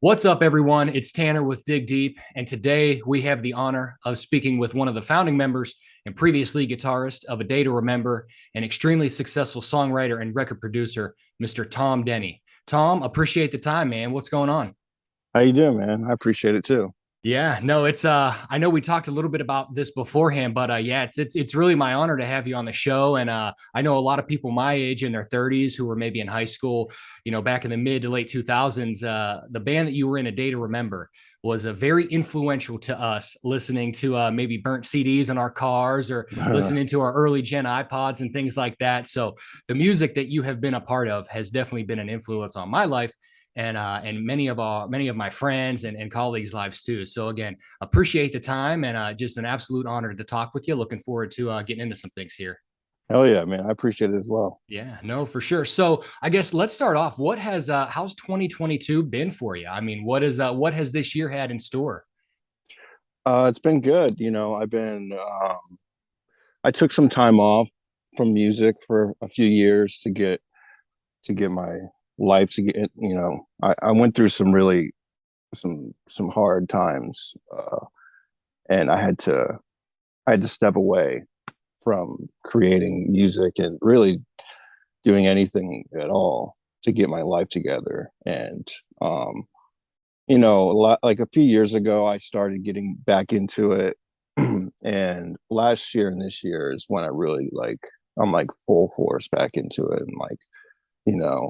What's up, everyone? It's Tanner with Dig Deep, and today we have the honor of speaking with one of the founding members and previous lead guitarist of A Day to Remember, an extremely successful songwriter and record producer, Mr. Tom Denney. Tom, appreciate the time, man. What's going on? How you doing, man? I appreciate it too. Yeah, no, it's I know we talked a little bit about this beforehand, but yeah, it's really my honor to have you on the show. And I know a lot of people my age in their 30s who were maybe in high school, back in the mid to late 2000s. The band that you were in, A Day to Remember, was very influential to us, listening to maybe burnt CDs in our cars or listening to our early gen iPods and things like that. So the music that you have been a part of has definitely been an influence on my life and many of my friends and colleagues' lives too. So again, appreciate the time and just an absolute honor to talk with you. Looking forward to getting into some things here. Hell yeah, man. I appreciate it as well. Yeah, no, for sure. So I guess let's start off. How's 2022 been for you? I mean, what has this year had in store? It's been good. I took some time off from music for a few years to get my life to get, I went through some really some hard times. And I had to step away from creating music and really doing anything at all to get my life together. And like a few years ago, I started getting back into it. And last year and this year is when I really I'm like full force back into it and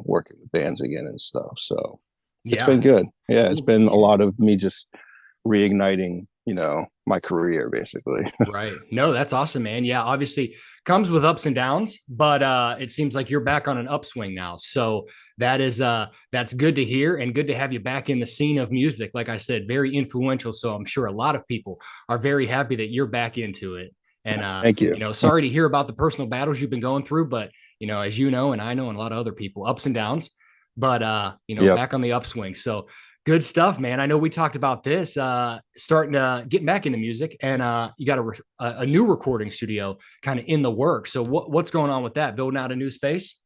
working with bands again and stuff. So it's been Yeah. good. Yeah, it's Cool. been a Yeah. lot of me just reigniting, my career basically. Right. No, that's awesome, man. Yeah, obviously comes with ups and downs, but it seems like you're back on an upswing now. So that's good to hear and good to have you back in the scene of music. Like I said, very influential. So I'm sure a lot of people are very happy that you're back into it. And Thank you. sorry to hear about the personal battles you've been going through, but as you know, and I know, and a lot of other people, ups and downs, but Yep. back on the upswing. So good stuff, man. I know we talked about this, starting to get back into music, and you got a new recording studio kind of in the work. So what's going on with that? Building out a new space?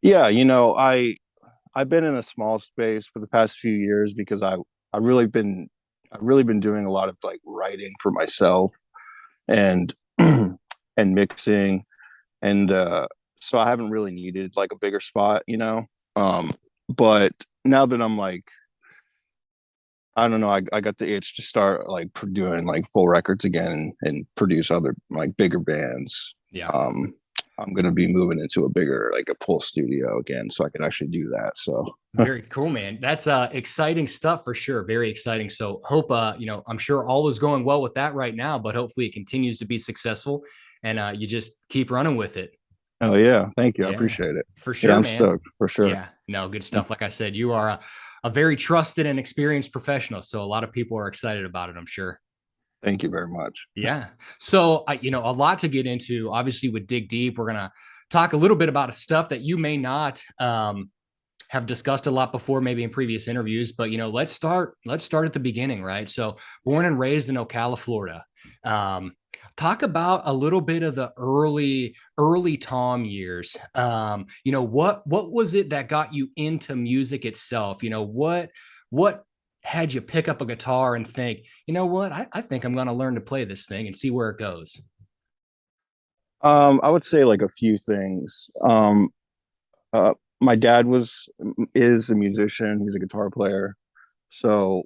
Yeah, I've been in a small space for the past few years because I really been I've really been doing a lot of like writing for myself and and mixing and so I haven't really needed like a bigger spot. But now that I'm like I don't know, I got the itch to start like doing like full records again and produce other like bigger bands. Yeah. Um I'm gonna be moving into a bigger like a full studio again so I can actually do that. So Very cool, man. That's exciting stuff for sure. Very exciting. So hope I'm sure all is going well with that right now, but hopefully it continues to be successful and you just keep running with it. oh yeah, thank you. I Yeah, appreciate it. for Yeah, sure, I'm man. stoked for sure. Yeah, no, good stuff. Like I said, you are a very trusted and experienced professional. So a lot of people are excited about it, I'm sure. Thank you very much. Yeah. So, a lot to get into. Obviously, with Dig Deep, we're gonna talk a little bit about stuff that you may not have discussed a lot before, maybe in previous interviews. But let's start at the beginning, right? So, born and raised in Ocala, Florida. Um, Talk about a little bit of the early Tom years. What was it that got you into music itself? What had you pick up a guitar and think, you know what, I think I'm going to learn to play this thing and see where it goes. I would say like a few things. My dad is a musician. He's a guitar player. So,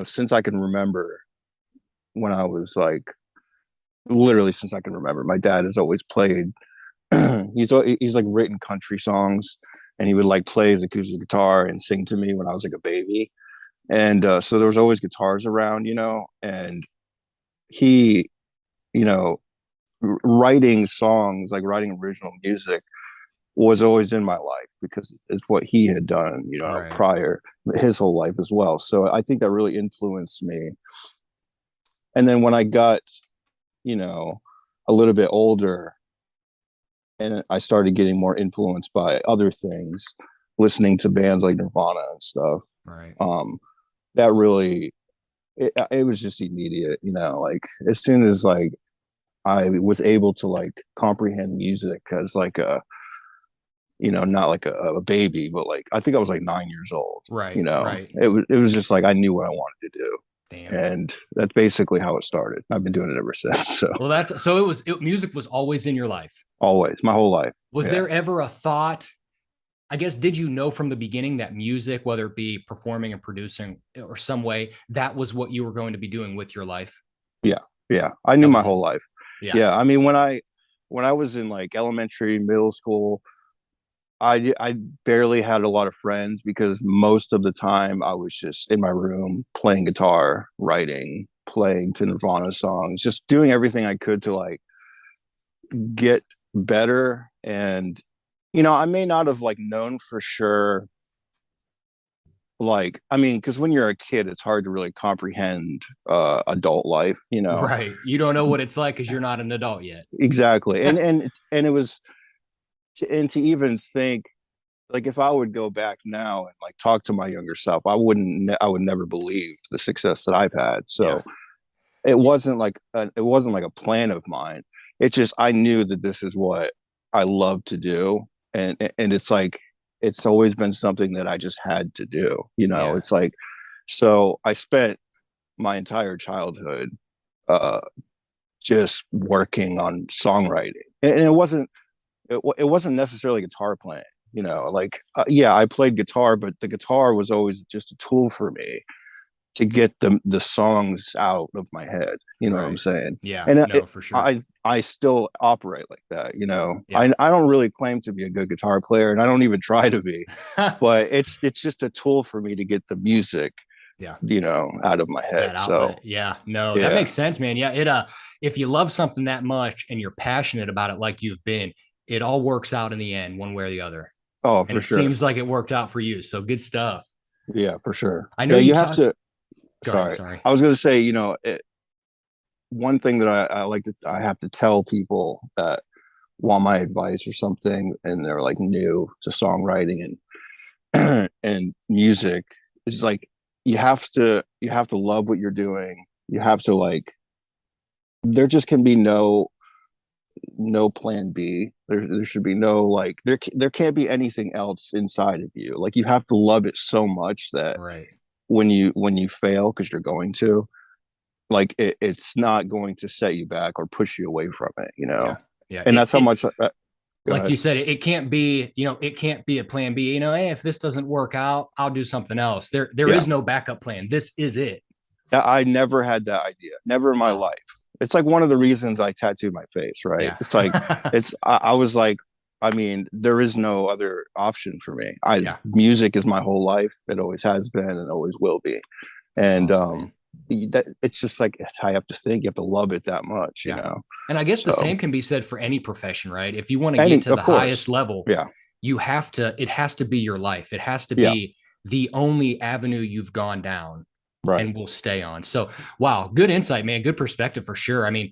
since I can remember when I was like literally since I can remember, my dad has always played. He's like written country songs, and he would like play his acoustic guitar and sing to me when I was like a baby. And so there was always guitars around, and he, you know, writing songs, like writing original music was always in my life because it's what he had done, Right. prior his whole life as well. So I think that really influenced me. And then when I got, you know, a little bit older and I started getting more influenced by other things, listening to bands like Nirvana and stuff, Right. um, that really, it was just immediate, like as soon as like I was able to like comprehend music as like not like a baby, but like I think I was like 9 years old. Right, right. It was just like I knew what I wanted to do, Damn. and that's basically how it started. I've been doing it ever since. So Well, that's so music was always in your life. always, my whole life. Was Yeah, there ever a thought, I guess, did you know from the beginning that music, whether it be performing and producing or some way, that was what you were going to be doing with your life? yeah, yeah. I knew That my was it. whole life. Yeah. Yeah, I mean when I was in like elementary, middle school, I barely had a lot of friends because most of the time I was just in my room playing guitar, writing, playing to Nirvana songs, just doing everything I could to like get better. And I may not have like known for sure, like I mean, because when you're a kid it's hard to really comprehend adult life. Right. You don't know what it's like because you're not an adult yet. Exactly. And it was to even think, like if I would go back now and like talk to my younger self, I would never believe the success that I've had. Yeah. So it wasn't like a plan of mine. It just I knew that this is what I love to do, and it's like it's always been something that I just had to do. Yeah. It's like so I spent my entire childhood uh just working on songwriting, and it wasn't necessarily guitar playing. Like yeah, I played guitar, but the guitar was always just a tool for me to get the songs out of my head. You know what I'm Right. saying? Yeah. And No, for sure. I still operate like that. Yeah. I don't really claim to be a good guitar player, and I don't even try to be. But it's just a tool for me to get the music, Yeah. out of my head. That So outlet. Yeah. No, that yeah. makes sense, man. Yeah. If you love something that much and you're passionate about it like you've been, it all works out in the end, one way or the other. Oh, And for it sure. seems like it worked out for you. So good stuff. Yeah, for sure. I know Yeah, you you have talk. to. Go ahead. Sorry, Sorry. I was going to say, one thing that I have to tell people that want my advice or something, and they're like new to songwriting and and music, is like you have to love what you're doing. You have to like there just can be no plan B. There should be no like there can't be anything else inside of you. Like you have to love it so much that Right. when you fail, because you're going to, like it's not going to set you back or push you away from it. Yeah. Yeah. And that's how much go Like ahead. you said, it can't be, it can't be a plan B. Hey, if this doesn't work out, I'll do something else. There Yeah, is no backup plan. This is it. I never had that idea, never in my Wow. life. It's like one of the reasons I tattooed my face, right? Yeah. It's like I was like, I mean, there is no other option for me. I Yeah. Music is my whole life. It always has been and always will be. That's And awesome, man. that it's just like I have to think, you have to love it that much, Yeah. And I guess the So same can be said for any profession, right? If you want to get to of the highest course. level, Yeah. it has to be your life. It has to Yeah. be the only avenue you've gone down Right. and will stay on. So, wow, good insight, man. Good perspective for sure. I mean,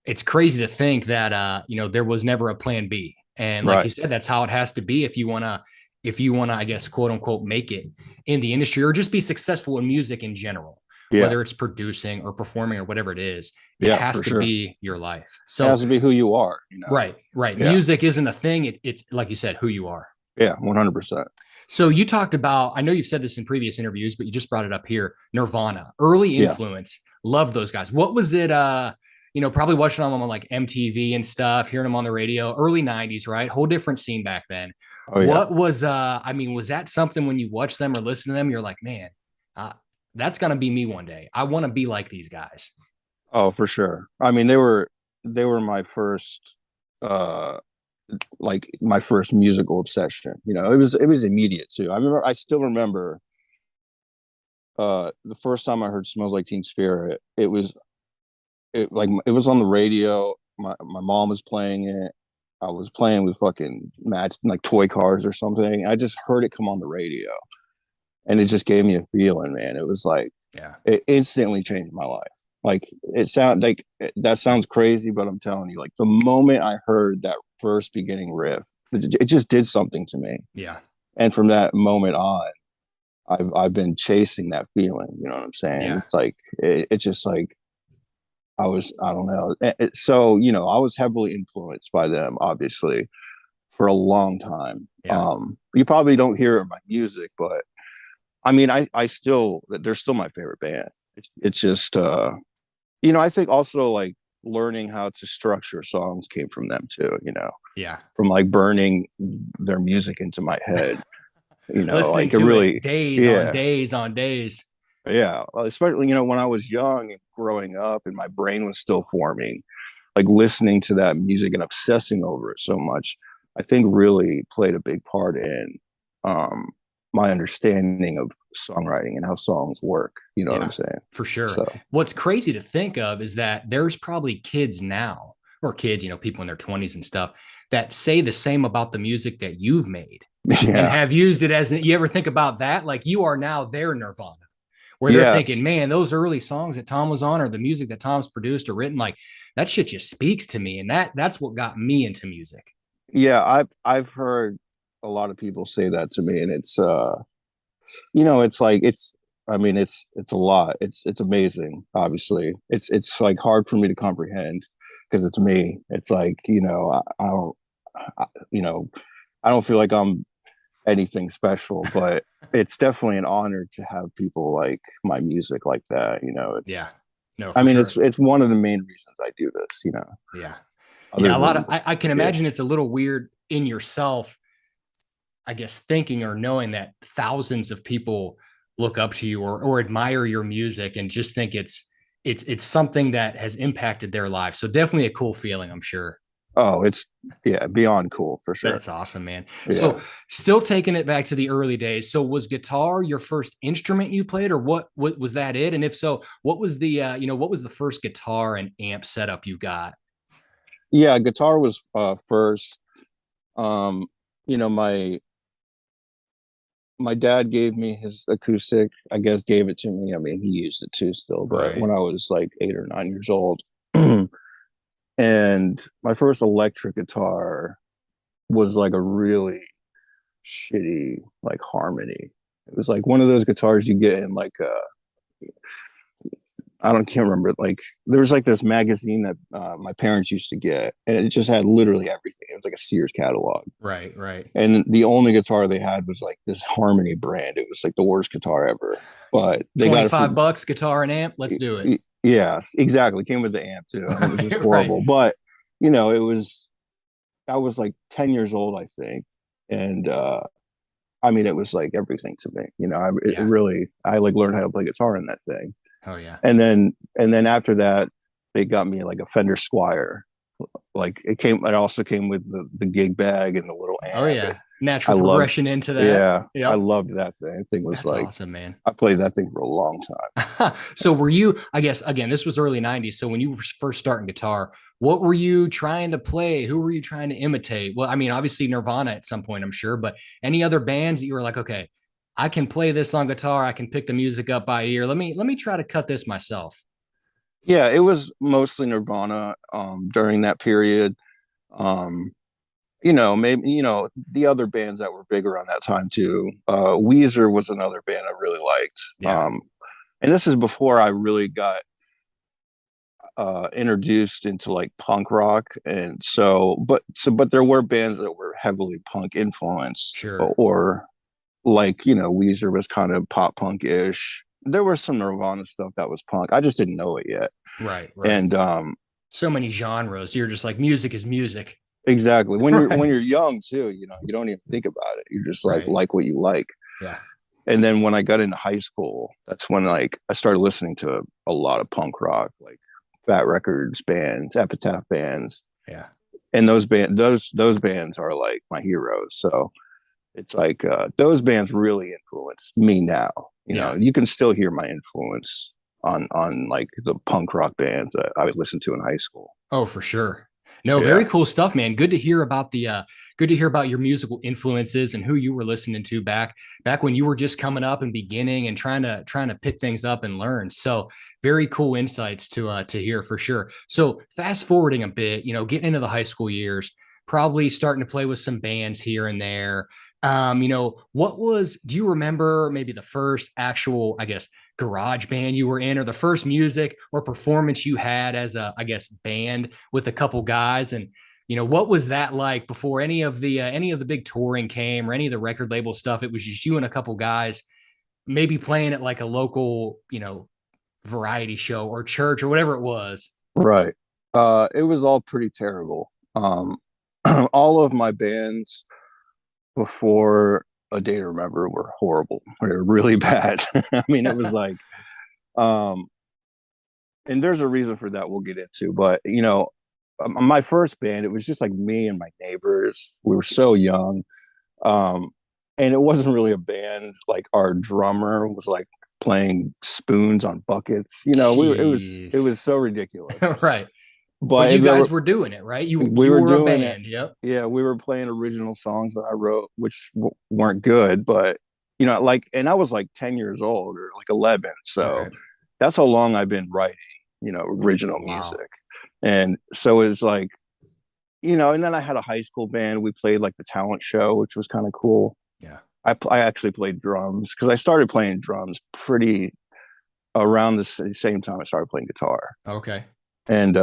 it's crazy to think that there was never a plan B. And like you Right. said, that's how it has to be if you want to, I guess, quote unquote, make it in the industry or just be successful in music in general, Yeah. whether it's producing or performing or whatever it is, it Yeah, has for to sure. be your life. It So has to be who you are. right, right. Yeah. Music isn't a thing. It's like you said, who you are. Yeah, 100%. So you talked about, I know you've said this in previous interviews, but you just brought it up here. Nirvana, early Yeah. influence. Love those guys. What was it? Probably watching them on like MTV and stuff, hearing them on the radio, early 90s, right? Whole different scene back then. Oh yeah. Was that something when you watch them or listen to them, you're like, man, uh, that's gonna be me one day. I want to be like these guys. Oh, for sure. I mean, they were my first uh like my first musical obsession. It was immediate too. I still remember the first time I heard Smells Like Teen Spirit. It was on the radio. My mom was playing it. I was playing with fucking match like toy cars or something. I just heard it come on the radio, and it just gave me a feeling, man. It was like Yeah. it instantly changed my life. Like that sounds crazy, but I'm telling you, like the moment I heard that first beginning riff, it just did something to me. Yeah. And from that moment on, I've been chasing that feeling. You know what I'm saying? Yeah. It's like it's just like I don't know. So I was heavily influenced by them, obviously, for a long time. Yeah. You probably don't hear my music, but I mean, I still, they're still my favorite band. It's just, I think also like learning how to structure songs came from them too, Yeah. from like burning their music into my head, Listening like it to it really, days on yeah, days on days. yeah. Well, especially, when I was young and growing up and my brain was still forming, like listening to that music and obsessing over it so much, I think really played a big part in um, my understanding of songwriting and how songs work. You know what I'm Yeah, saying? for sure. So, What's crazy to think of is that there's probably kids now, or kids, people in their 20s and stuff, that say the same about the music that you've made and yeah, have used it as you ever think about that? Like you are now their Nirvana, where they're thinking, yes, man, those early songs that Tom was on or the music that Tom's produced or written, like that shit just speaks to me. And that's what got me into music. yeah. I've heard a lot of people say that to me, and it's like I mean, it's a lot. It's amazing. Obviously, it's like hard for me to comprehend because it's me. It's like I don't, I, you know, I don't feel like I'm anything special, but it's definitely an honor to have people like my music like that. Yeah, no, I for mean, sure. it's one of the main reasons I do this. Yeah. Other Yeah. A lot of, than I can yeah, imagine it's a little weird in yourself, I guess, thinking or knowing that thousands of people look up to you or admire your music and just think it's something that has impacted their lives. So definitely a cool feeling, I'm sure. oh, it's yeah, beyond cool for sure. That's awesome, man. Yeah. So still taking it back to the early days. So was guitar your first instrument you played, or what was that it? And if so, what was what was the first guitar and amp setup you got? Yeah, guitar was first. Um, my dad gave me his acoustic, I guess gave it to me. I mean, he used it too still, but Right. when I was like 8 or 9 years old. And my first electric guitar was like a really shitty like harmony. It was like one of those guitars you get in like can't remember. Like there was like this magazine that my parents used to get, and it just had literally everything. It was like a Sears catalog, Right, right. and the only guitar they had was like this Harmony brand. It was like the worst guitar ever, but they got it for 25 bucks guitar and amp. Let's do it. yeah, exactly. Came with the amp too, and it was just Right, right. horrible. But it was I was like 10 years old, I think, and I mean, it was like everything to me. It Yeah. really I like learned how to play guitar in that thing. Oh yeah. And then after that, they got me like a Fender Squire. Like it also came with the gig bag and the little Oh amp. yeah. I Natural loved, progression into that. yeah, I Yep. loved that thing. That thing was That's like awesome, man. I played that thing for a long time. So were you, I guess, again, this was early 90s. So when you were first starting guitar, what were you trying to play? Who were you trying to imitate? Well, I mean, obviously Nirvana at some point, I'm sure, but any other bands that you were like, okay, I can play this on guitar. I can pick the music up by ear. Let me try to cut this myself. Yeah, it was mostly Nirvana during that period. Um, maybe the other bands that were big around that time too. Weezer was another band I really liked. Yeah, And this is before I really got introduced into like punk rock, and but there were bands that were heavily punk influenced, sure. or like Weezer was kind of pop punk ish. There was some Nirvana stuff that was punk. I just didn't know it yet, Right, right. and So many genres. You're just like music is music. exactly when you're Right, when you're young too, you don't even think about it. You just right. like what you like. Yeah, And then when I got into high school, that's when like I started listening to a lot of punk rock, like Fat Records bands, Epitaph bands, yeah, and those bands are like my heroes. So it's like those bands really influenced me now. yeah. You can still hear my influence on like the punk rock bands that I would listen to in high school. Oh, for sure. No, very Yeah. cool stuff, man. Good to hear about good to hear about your musical influences and who you were listening to back when you were just coming up and beginning and trying to pick things up and learn. So very cool insights to hear for sure. So fast forwarding a bit, getting into the high school years, probably starting to play with some bands here and there. Do you remember maybe the first actual, I guess, garage band you were in, or the first music or performance you had as a, I guess, band with a couple guys? And what was that like before any of the big touring came or any of the record label stuff? It was just you and a couple guys maybe playing at like a local, variety show or church or whatever it was. Right. It was all pretty terrible. All of my bands before A Day to Remember were horrible. They were really bad. I mean, it was like, um, and there's a reason for that we'll get into, but my first band, it was just like me and my neighbors. We were so young. Um, and it wasn't really a band. Like our drummer was like playing spoons on buckets. It Jeez. was so ridiculous. Right. But But you there guys were were doing it, right? You we you were were a doing it. band. Yep. Yeah, we were playing original songs that I wrote, which weren't good, but like, and I was like 10 years old or like 11. So Okay. that's how long I've been writing, original Wow. music. And so it's like, and then I had a high school band. We played like the talent show, which was kind of cool. Yeah. I actually played drums because I started playing drums pretty around the same time I started playing guitar. Okay. And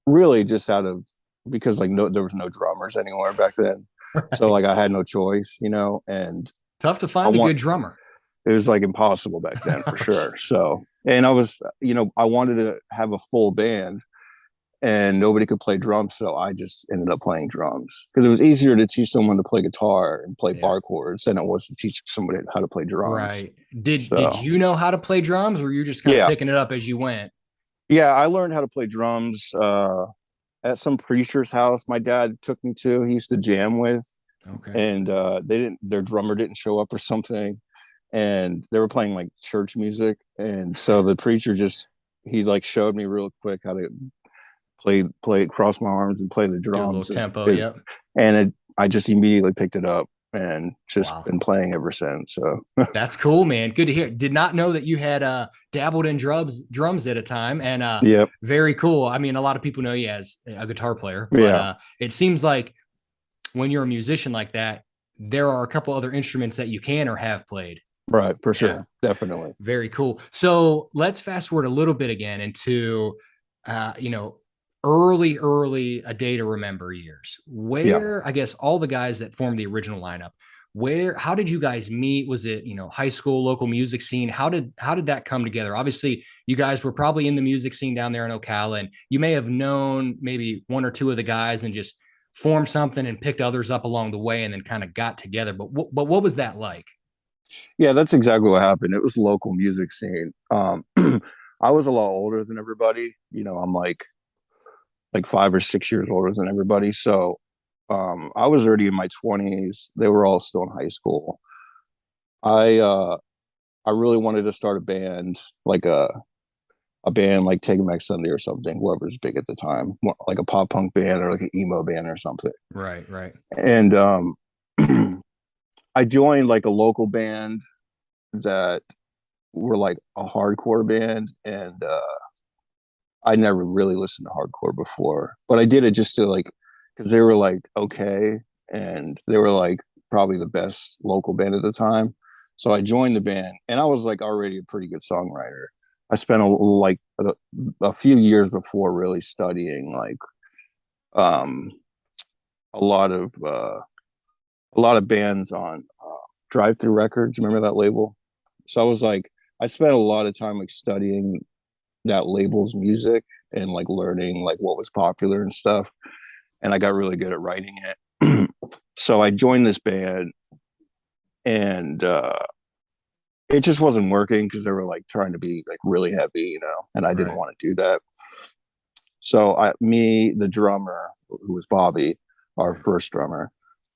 really just out of because like no there was no drummers anywhere back then. So Right. like I had no choice, and Tough to I find a want good drummer. it was like impossible back then for Ouch. sure. So and I was, I wanted to have a full band and nobody could play drums, so I just ended up playing drums because it was easier to teach someone to play guitar and play Yeah. bar chords than it was to teach somebody how to play drums. Right. Did So you know how to play drums, or you just kind of yeah, picking it up as you went? yeah, I learned how to play drums at some preacher's house my dad took me to. He used to jam with, Okay. and they didn't their drummer didn't show up or something, and they were playing like church music, and so the preacher just he like showed me real quick how to play cross my arms and play the Do a little drums. tempo. Yep. I just immediately picked it up and just Wow. been playing ever since. So That's cool, man. Good to hear. Did not know that you had dabbled in drums at a time, and yep, very cool. I mean, a lot of people know you as a guitar player, but yeah, it seems like when you're a musician like that, there are a couple other instruments that you can or have played. right, for Yeah, sure, definitely, very cool. So let's fast forward a little bit again into, uh, you know, early A Day to Remember years, yeah. where I guess all the guys that formed the original lineup, how did you guys meet? Was it, high school, local music scene? How did that come together? Obviously, you guys were probably in the music scene down there in Ocala, and you may have known maybe one or two of the guys and just formed something and picked others up along the way and then kind of got together. But what was that like? Yeah, that's exactly what happened. It was local music scene. I was a lot older than everybody. I'm like 5 or 6 years older than everybody. So I was already in my 20s. They were all still in high school. I uh I really wanted to start a band, like a band like Take 'Em Back Sunday or something, whoever's big at the time, like a pop punk band or like an emo band or something. Right, right. And I joined like a local band that were like a hardcore band, and I never really listened to hardcore before, but I did it just to like because they were like okay, and they were like probably the best local band at the time. So I joined the band, and I was like already a pretty good songwriter. I spent a few years before really studying like um, a lot of bands on Drive Through Records. Remember that label? So I was like, I spent a lot of time like studying that label's music and like learning like what was popular and stuff. And I got really good at writing it. So I joined this band, and it just wasn't working because they were like trying to be like really heavy, and I didn't Right. want to do that. So the drummer, who was Bobby, our Right. first drummer,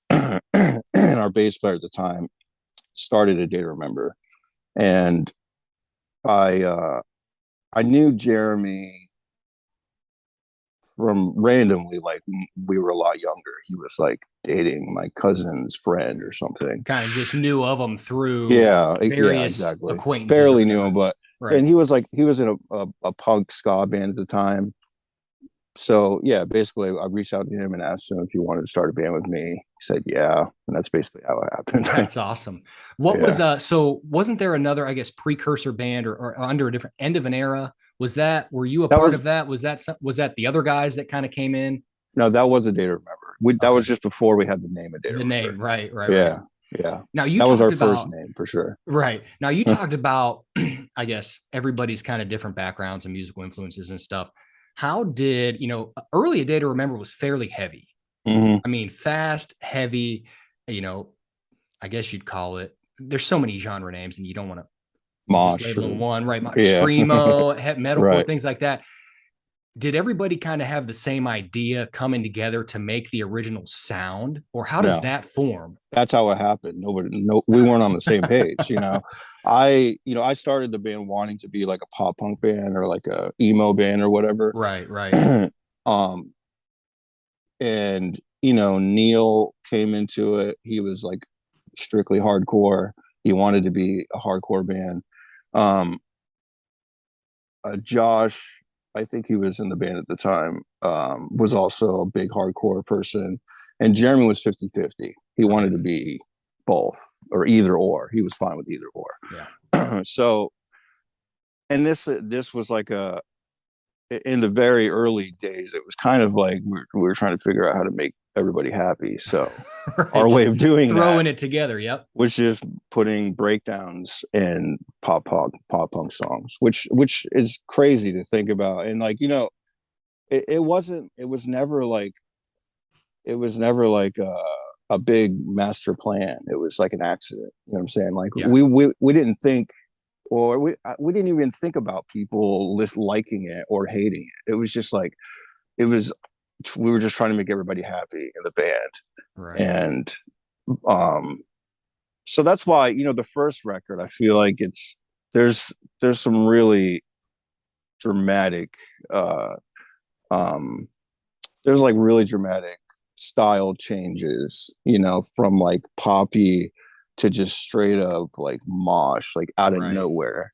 and our bass player at the time, started A Day to Remember. And I I knew Jeremy from randomly, like we were a lot younger. He was like dating my cousin's friend or something. Kind of just knew of them through Yeah, various exactly. acquaintances or Barely knew him, whatnot. but Right. and he was in a punk ska band at the time. So yeah, basically I reached out to him and asked him if he wanted to start a band with me. He said yeah, and that's basically how it happened. That's awesome. What was Yeah, so wasn't there another, I guess, precursor band or under a different end of an era? Were you a that part was of that? Was that the other guys that kind of came in? No, that was A Day to Remember. That Okay. was just before we had the name A Day to The Remember. name, right, right, right. Yeah, yeah. Now you That was talked our first about name for sure. right. Now you talked about I guess everybody's kind of different backgrounds and musical influences and stuff. How did, early A Day to Remember was fairly heavy. Hmm. I mean, fast, heavy, you know, I guess you'd call it. There's so many genre names and you don't want to just Mosh label them or one, right? yeah, Screamo, metalcore, right. things like that. Did everybody kind of have the same idea coming together to make the original sound, or how does No, that form? that's how it happened. Nobody, no, we weren't on the same page. I started the band wanting to be like a pop punk band or like a emo band or whatever. Right, right, um, and Neil came into it. He was like strictly hardcore. He wanted to be a hardcore band. Um, Josh, I think he was in the band at the time, was also a big hardcore person. And Jeremy was 50-50. He wanted right. to be both or either or. He was fine with either Yeah. or. So, and this was like a in the very early days, it was kind of like we were trying to figure out how to make everybody happy. So Right. our way Just of doing that throwing it together. Yep. was just putting breakdowns in pop punk songs, which is crazy to think about. And like it wasn't. It was never like a big master plan. It was like an accident. You know what I'm saying? Like Yeah. we didn't think, or we didn't even think about people liking it or hating it. It was just like it was. We were just trying to make everybody happy in the band, Right. and um, so that's why the first record, I feel like there's some really dramatic uh um there's like really dramatic style changes, from like poppy to just straight up like mosh, like out of Right. nowhere,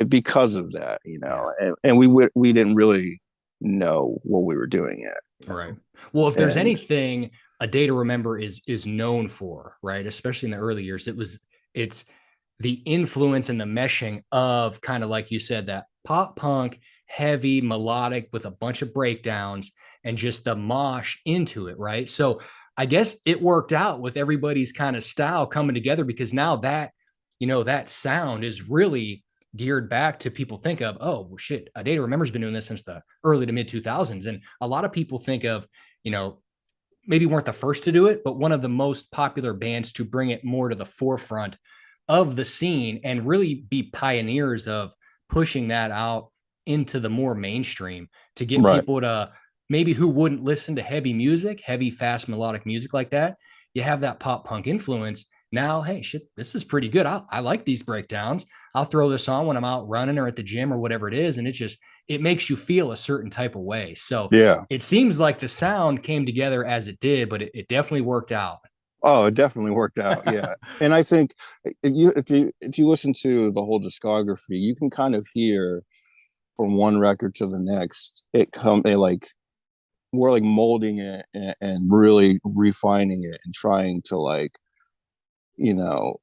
because of that, Yeah. and we didn't really know what we were doing yet, Right. Well, if there's and anything A Day to Remember is known for, right, especially in the early years, it's the influence and the meshing of kind of like you said, that pop punk, heavy, melodic with a bunch of breakdowns and just the mosh into it, right? So I guess it worked out with everybody's kind of style coming together because now that, that sound is really geared back to people think of, oh, well, shit, A Day to Remember's been doing this since the early to mid 2000s. And a lot of people think of, you know, maybe weren't the first to do it, but one of the most popular bands to bring it more to the forefront of the scene and really be pioneers of pushing that out into the more mainstream to get right. people to maybe who wouldn't listen to heavy music, heavy, fast, melodic music like that. You have that pop punk influence. Now, hey, shit, this is pretty good. I like these breakdowns. I'll throw this on when I'm out running or at the gym or whatever it is. And it makes you feel a certain type of way. So Yeah. it seems like the sound came together as it did, but it definitely worked out. Oh, it definitely worked out. Yeah. And I think if you listen to the whole discography, you can kind of hear from one record to the next, they like we're like molding it and really refining it and trying to like, you know,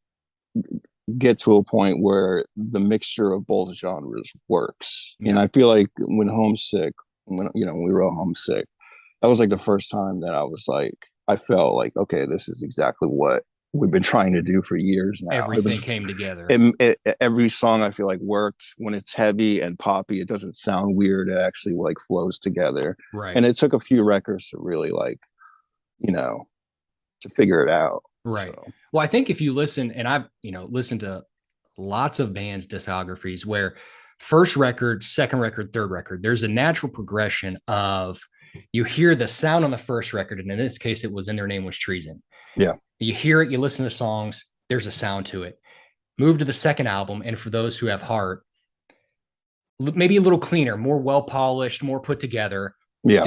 get to a point where the mixture of both genres works. And Yeah. I feel like when we wrote Homesick, that was like the first time that I felt like, okay, this is exactly what we've been trying to do for years now. Everything came together. Every song I feel like worked. When it's heavy and poppy, it doesn't sound weird. It actually like flows together. Right. And it took a few records to really like, you know, to figure it out. Right. So Well, I think if you listen, and I've, listened to lots of bands' discographies where first record, second record, third record, there's a natural progression of you hear the sound on the first record, and in this case, it was In Their Name Was Treason. yeah, You hear it, you listen to the songs, there's a sound to it. Move to the second album, and for those who have heart, maybe a little cleaner, more well polished, more put together. yeah,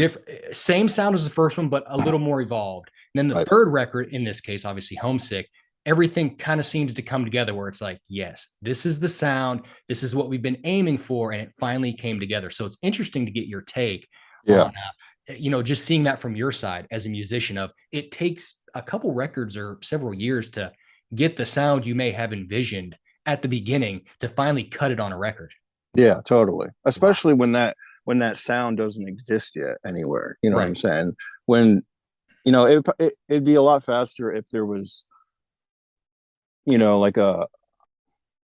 Same sound as the first one, but a little more evolved. And then the right, third record, in this case, obviously Homesick, everything kind of seems to come together where it's like, yes, this is the sound, this is what we've been aiming for, and it finally came together. So it's interesting to get your take yeah, on, just seeing that from your side as a musician. Of it takes a couple records or several years to get the sound you may have envisioned at the beginning to finally cut it on a record. yeah, totally. Wow. Especially when that sound doesn't exist yet anywhere. You know what I'm Right. saying? When it'd be a lot faster if there was, like a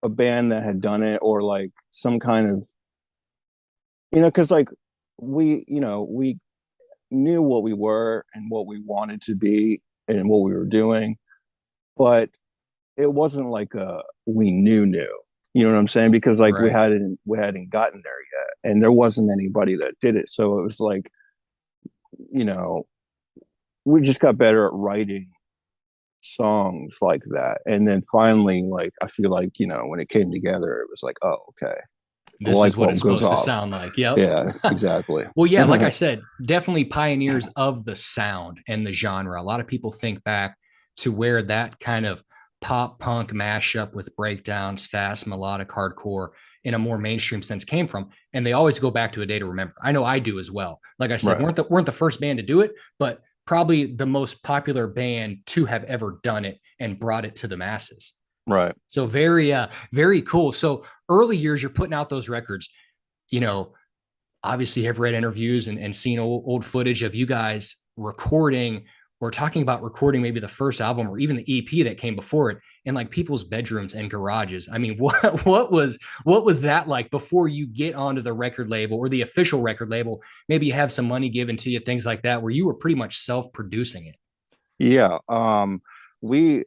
band that had done it, or like some kind of, because like we knew what we were and what we wanted to be and what we were doing, but it wasn't like we knew. You know what I'm saying? Because like we Right. hadn't gotten there yet, and there wasn't anybody that did it. So it was like, you know, we just got better at writing songs like that. And then finally, like I feel like, when it came together, it was like, oh, okay. The This is light what it's bulb goes supposed to off. sound like. Yep. Yeah, exactly. Well, yeah, like I said, definitely pioneers of the sound and the genre. A lot of people think back to where that kind of pop punk mashup with breakdowns, fast melodic hardcore in a more mainstream sense came from, and they always go back to A Day to Remember. I know I do as well. Like I said, Right. weren't the first band to do it, but probably the most popular band to have ever done it and brought it to the masses. Right. So very cool. So early years, you're putting out those records. You know, obviously have read interviews and seen old footage of you guys recording or talking about recording maybe the first album or even the EP that came before it in like people's bedrooms and garages. I mean, what was that like before you get onto the record label or the official record label? Maybe you have some money given to you, things like that, where you were pretty much self-producing it. Yeah. We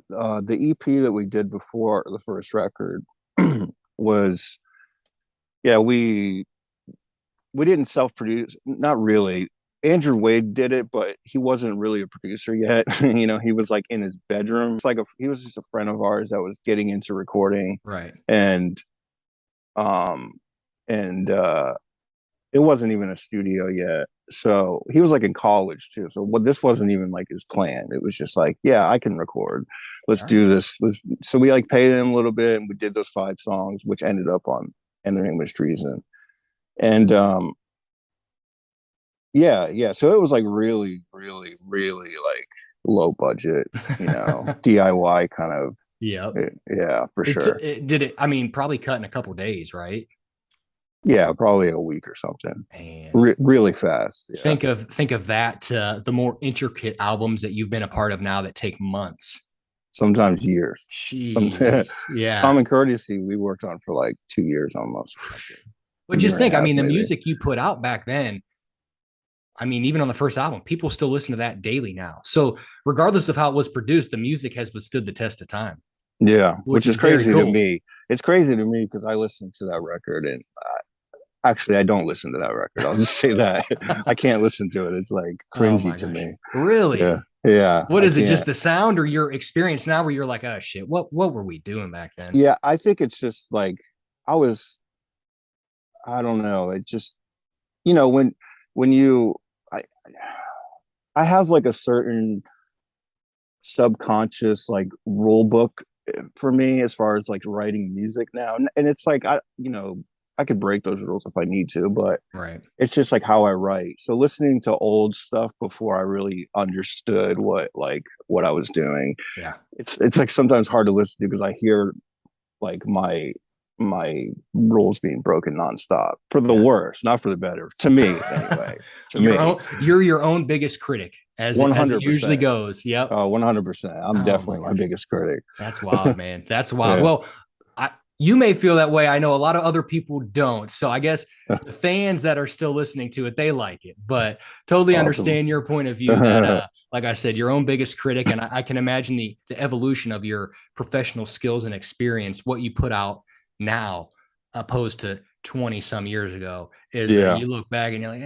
the EP that we did before the first record was, yeah, we didn't self-produce, not really. Andrew Wade did it, but he wasn't really a producer yet. He was like in his bedroom. It's like he was just a friend of ours that was getting into recording, Right. and um and it wasn't even a studio yet. So he was like in college too. So this wasn't even like his plan. It was just like, yeah, I can record. Let's All do right. this. So we like paid him a little bit, and we did those 5 songs, which ended up on "And the Name Was Treason." And yeah. So it was like really, really, really like low budget, DIY kind of. Yep. Yeah, for It, sure. it did it. I mean, probably cut in a couple days, right? Yeah, probably a week or something. Man, Really fast. Yeah. think of that to the more intricate albums that you've been a part of now that take months. Sometimes years. Some Jeez, yeah. Common Courtesy we worked on for like 2 years almost, or something. But A year just and a think, I half mean, the maybe. music you put out back then, I mean, even on the first album, people still listen to that daily now. So regardless of how it was produced, the music has withstood the test of time, Yeah, which which is is very crazy to cool. me. It's crazy to me because I listened to that record, and actually I don't listen to that record. I'll just say that. I can't listen to it. It's like Oh cringy my to gosh. me. Yeah. Really? Yeah, What I is it? Just can't. the sound or your experience now where you're like, oh shit, what were we doing back then? Yeah, I think it's just like I was I don't know. It just, when you I I have like a certain subconscious like rule book for me as far as like writing music now. And it's like I could break those rules if I need to, but Right. it's just like how I write. So listening to old stuff before I really understood what I was doing, Yeah. it's like sometimes hard to listen to because I hear like my rules being broken nonstop for the Yeah. worse, not for the better. To me, anyway. To me, You're your own biggest critic, as it usually 100%. goes. Yep. 100%. I'm Oh my definitely my gosh. biggest critic. That's wild, man. That's wild. Yeah. Well, you may feel that way. I know a lot of other people don't. So I guess the fans that are still listening to it, they like it. But totally Awesome. understand your point of view that like I said, your own biggest critic. And I can imagine the evolution of your professional skills and experience, what you put out now, opposed to 20 some years ago, is Yeah. you look back and you're like,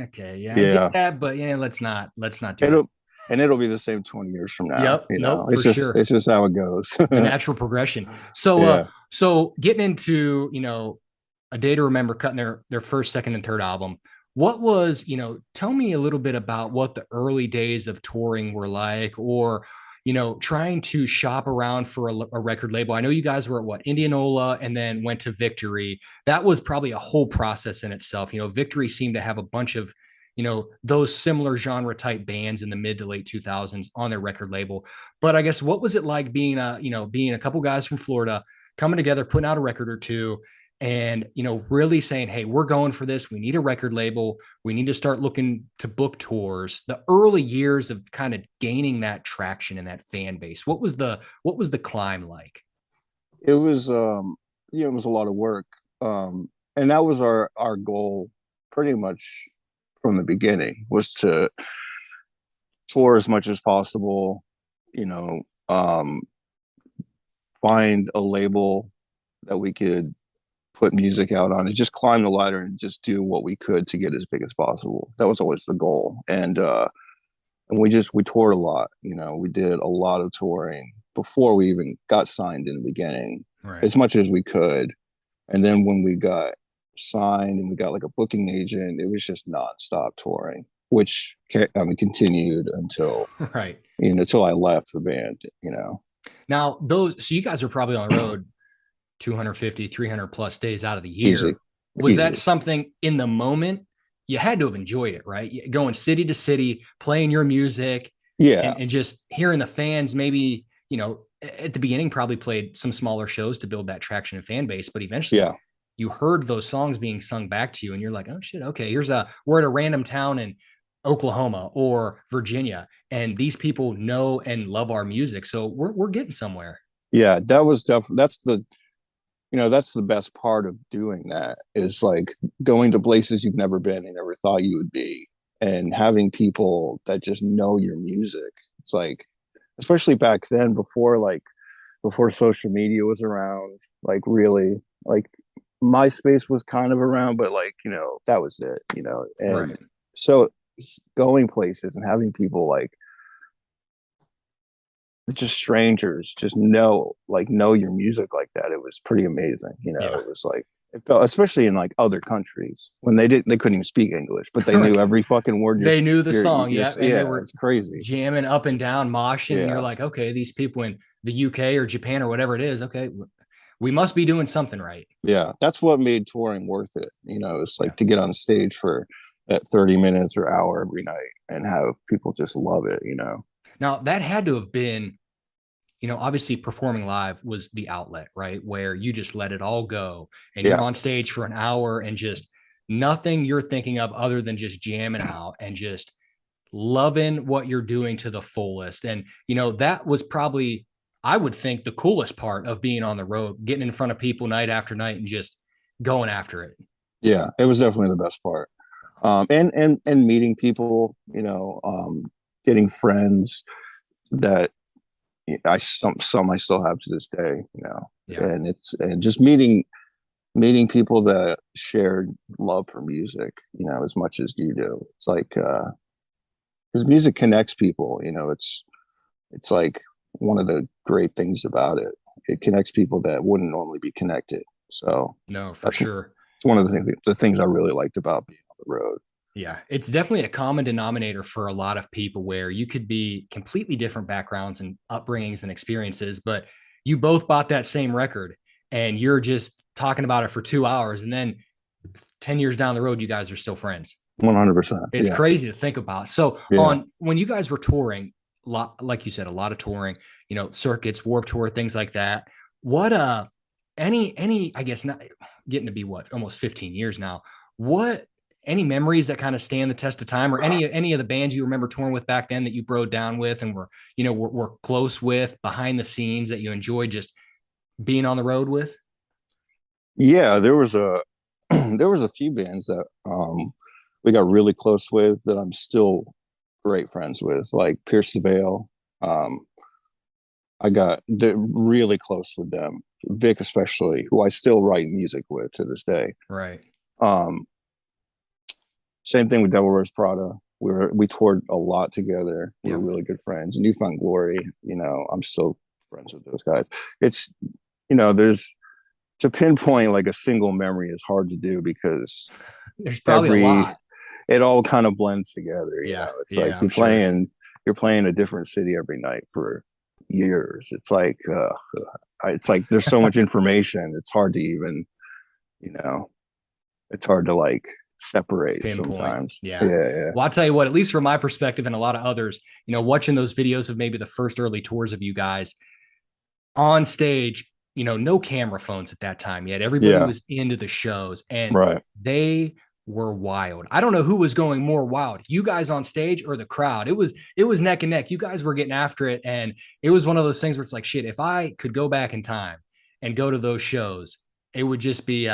okay, yeah, I did Yeah. that, but yeah, let's not do it. It'll be the same 20 years from now. Yep. Nope, It's for just sure. it's just how it goes. The natural progression. So Yeah. so getting into, A Day to Remember cutting their first, second, and third album. What was, tell me a little bit about what the early days of touring were like, or, trying to shop around for a record label. I know you guys were at what, Indianola, and then went to Victory. That was probably a whole process in itself. Victory seemed to have a bunch of those similar genre type bands in the mid to late 2000s on their record label. But I guess what was it like being a couple guys from Florida coming together, putting out a record or two, and really saying, hey, we're going for this. We need a record label. We need to start looking to book tours. The early years of kind of gaining that traction and that fan base, what was the climb like? It was it was a lot of work. And that was our goal pretty much from the beginning, was to tour as much as possible, you know, find a label that we could put music out on, and just climb the ladder and just do what we could to get as big as possible. That was always the goal. And we toured a lot. We did a lot of touring before we even got signed in the beginning, Right. as much as we could. And then when we got signed and we got like a booking agent, it was just nonstop touring, which continued until Right. until I left the band. Now, so you guys are probably on the road 250, 300 plus days out of the Easy, year. Was that easy. something in the moment? You had to have enjoyed it, right? Going city to city, playing your music, Yeah, and just hearing the fans. Maybe, at the beginning, probably played some smaller shows to build that traction and fan base, but eventually yeah, you heard those songs being sung back to you and you're like, oh shit, okay, we're at a random town in Oklahoma or Virginia, and these people know and love our music. So we're getting somewhere. yeah. That was definitely that's the best part of doing that, is like going to places you've never been and never thought you would be, and having people that just know your music. It's like, especially back then, before social media was around, like really, like MySpace was kind of around, but like, that was it. And Right. so going places and having people like, just strangers just know your music like that, it was pretty amazing. Yeah. It was like, it felt, especially in like other countries, when they couldn't even speak English, but they knew Right. every fucking word They knew the song. you're Yeah. And they yeah, were it's crazy. jamming up and down, moshing. And you're Yeah, like, okay, these people in the UK or Japan or whatever it is, okay, we must be doing something right. yeah, that's what made touring worth it. It's Yeah. like to get on stage for that 30 minutes or hour every night and have people just love it. Now, that had to have been, obviously performing live was the outlet, right? Where you just let it all go and you're Yeah, on stage for an hour and just nothing you're thinking of other than just jamming out and just loving what you're doing to the fullest. And, that was probably, I would think, the coolest part of being on the road, getting in front of people night after night and just going after it. yeah, it was definitely the best part. And meeting people, getting friends that some I still have to this day. Yeah. And just meeting people that shared love for music, as much as you do. It's like, because music connects people. It's like one of the great things about it. It connects people that wouldn't normally be connected. So No, for that's sure. one of the things I really liked about being on the road. Yeah, it's definitely a common denominator for a lot of people where you could be completely different backgrounds and upbringings and experiences, but you both bought that same record and you're just talking about it for 2 hours. And then 10 years down the road, you guys are still friends. 100%. It's Yeah. crazy to think about. So, Yeah. on when you guys were touring, like you said, a lot of touring, circuits, Warp Tour, things like that. What, any, I guess, not getting to be what, almost 15 years now. What, any memories that kind of stand the test of time, or any of the bands you remember touring with back then that you broke down with and were close with behind the scenes that you enjoyed just being on the road with? Yeah, there was a there was a few bands that we got really close with that I'm still great friends with, like Pierce the Veil. Um, they're really close with them. Vic, especially, who I still write music with to this day. Right. Um, Same thing with Devil Wears Prada. We toured a lot together. We were Yep. really good friends. Newfound Glory, I'm still friends with those guys. It's there's to pinpoint like a single memory is hard to do, because There's probably a every lot. it all kind of blends together. Yeah. It's like Yeah, I'm sure. you're playing a different city every night for years. It's like there's so much information. It's hard to even, you know, it's hard to like separate Pinpoint. sometimes. Yeah. Yeah, yeah, Well, I'll tell you what, at least from my perspective and a lot of others, watching those videos of maybe the first early tours of you guys on stage, no camera phones at that time yet. Everybody Yeah. was into the shows, and Right. they were wild. I don't know who was going more wild, you guys on stage or the crowd. It was neck and neck. You guys were getting after it, and it was one of those things where it's like, shit, if I could go back in time and go to those shows, it would just be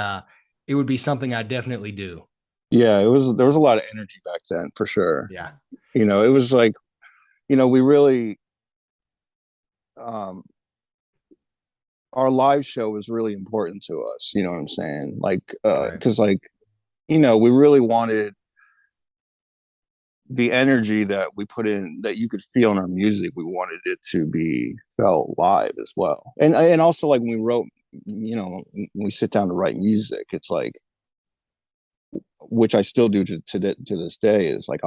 it would be something I'd definitely do. Yeah, there was a lot of energy back then for sure. Yeah. It was like, we really um our live show was really important to us, you know what I'm saying? Like Right. cuz like, we really wanted the energy that we put in, that you could feel in our music. We wanted it to be felt live as well. And also, like, when we wrote, when we sit down to write music, it's like, which I still do to this day, is like,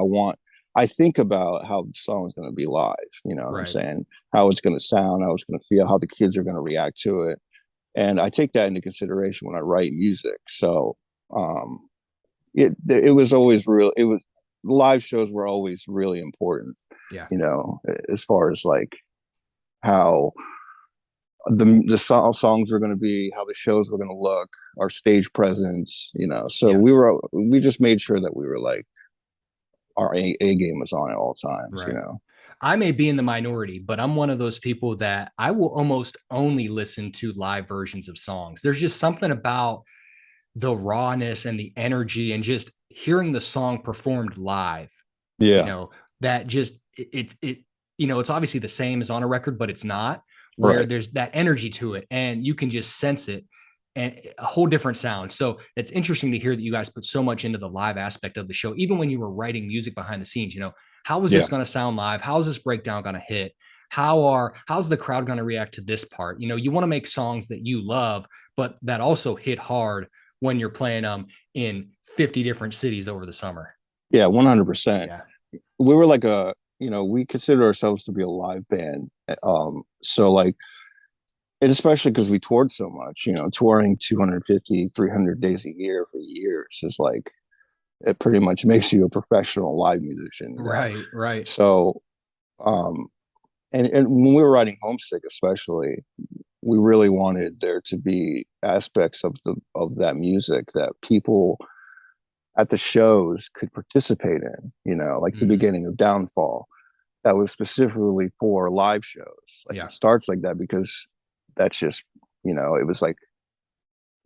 I think about how the song is going to be live, you know what I'm Right. saying? How it's going to sound, how it's going to feel, how the kids are going to react to it. And I take that into consideration when I write music. So um it was always real. It was Live shows were always really important, Yeah. as far as like how songs were going to be, how the shows were going to look, our stage presence. So Yeah. we just made sure that we were like, our A game was on at all times. Right. I may be in the minority, but I'm one of those people that I will almost only listen to live versions of songs. There's just something about the rawness and the energy and just hearing the song performed live, you Yeah. know, that just it's obviously the same as on a record, but it's not, where Right. there's that energy to it and you can just sense it, and a whole different sound. So it's interesting to hear that you guys put so much into the live aspect of the show, even when you were writing music behind the scenes. How is this Yeah. going to sound live? How is this breakdown going to hit? How's the crowd going to react to this part? You want to make songs that you love, but that also hit hard when you're playing them in 50 different cities over the summer. Yeah. 100%. Yeah. We were like we consider ourselves to be a live band. So like, and especially because we toured so much, touring 250, 300 days a year for years is like, it pretty much makes you a professional live musician. Right. Right. So, um, and when we were writing Homesick, especially, we really wanted there to be aspects of that music that people at the shows could participate in, like the Mhm. beginning of Downfall, that was specifically for live shows. Like, Yeah. it starts like that because that's just, it was like,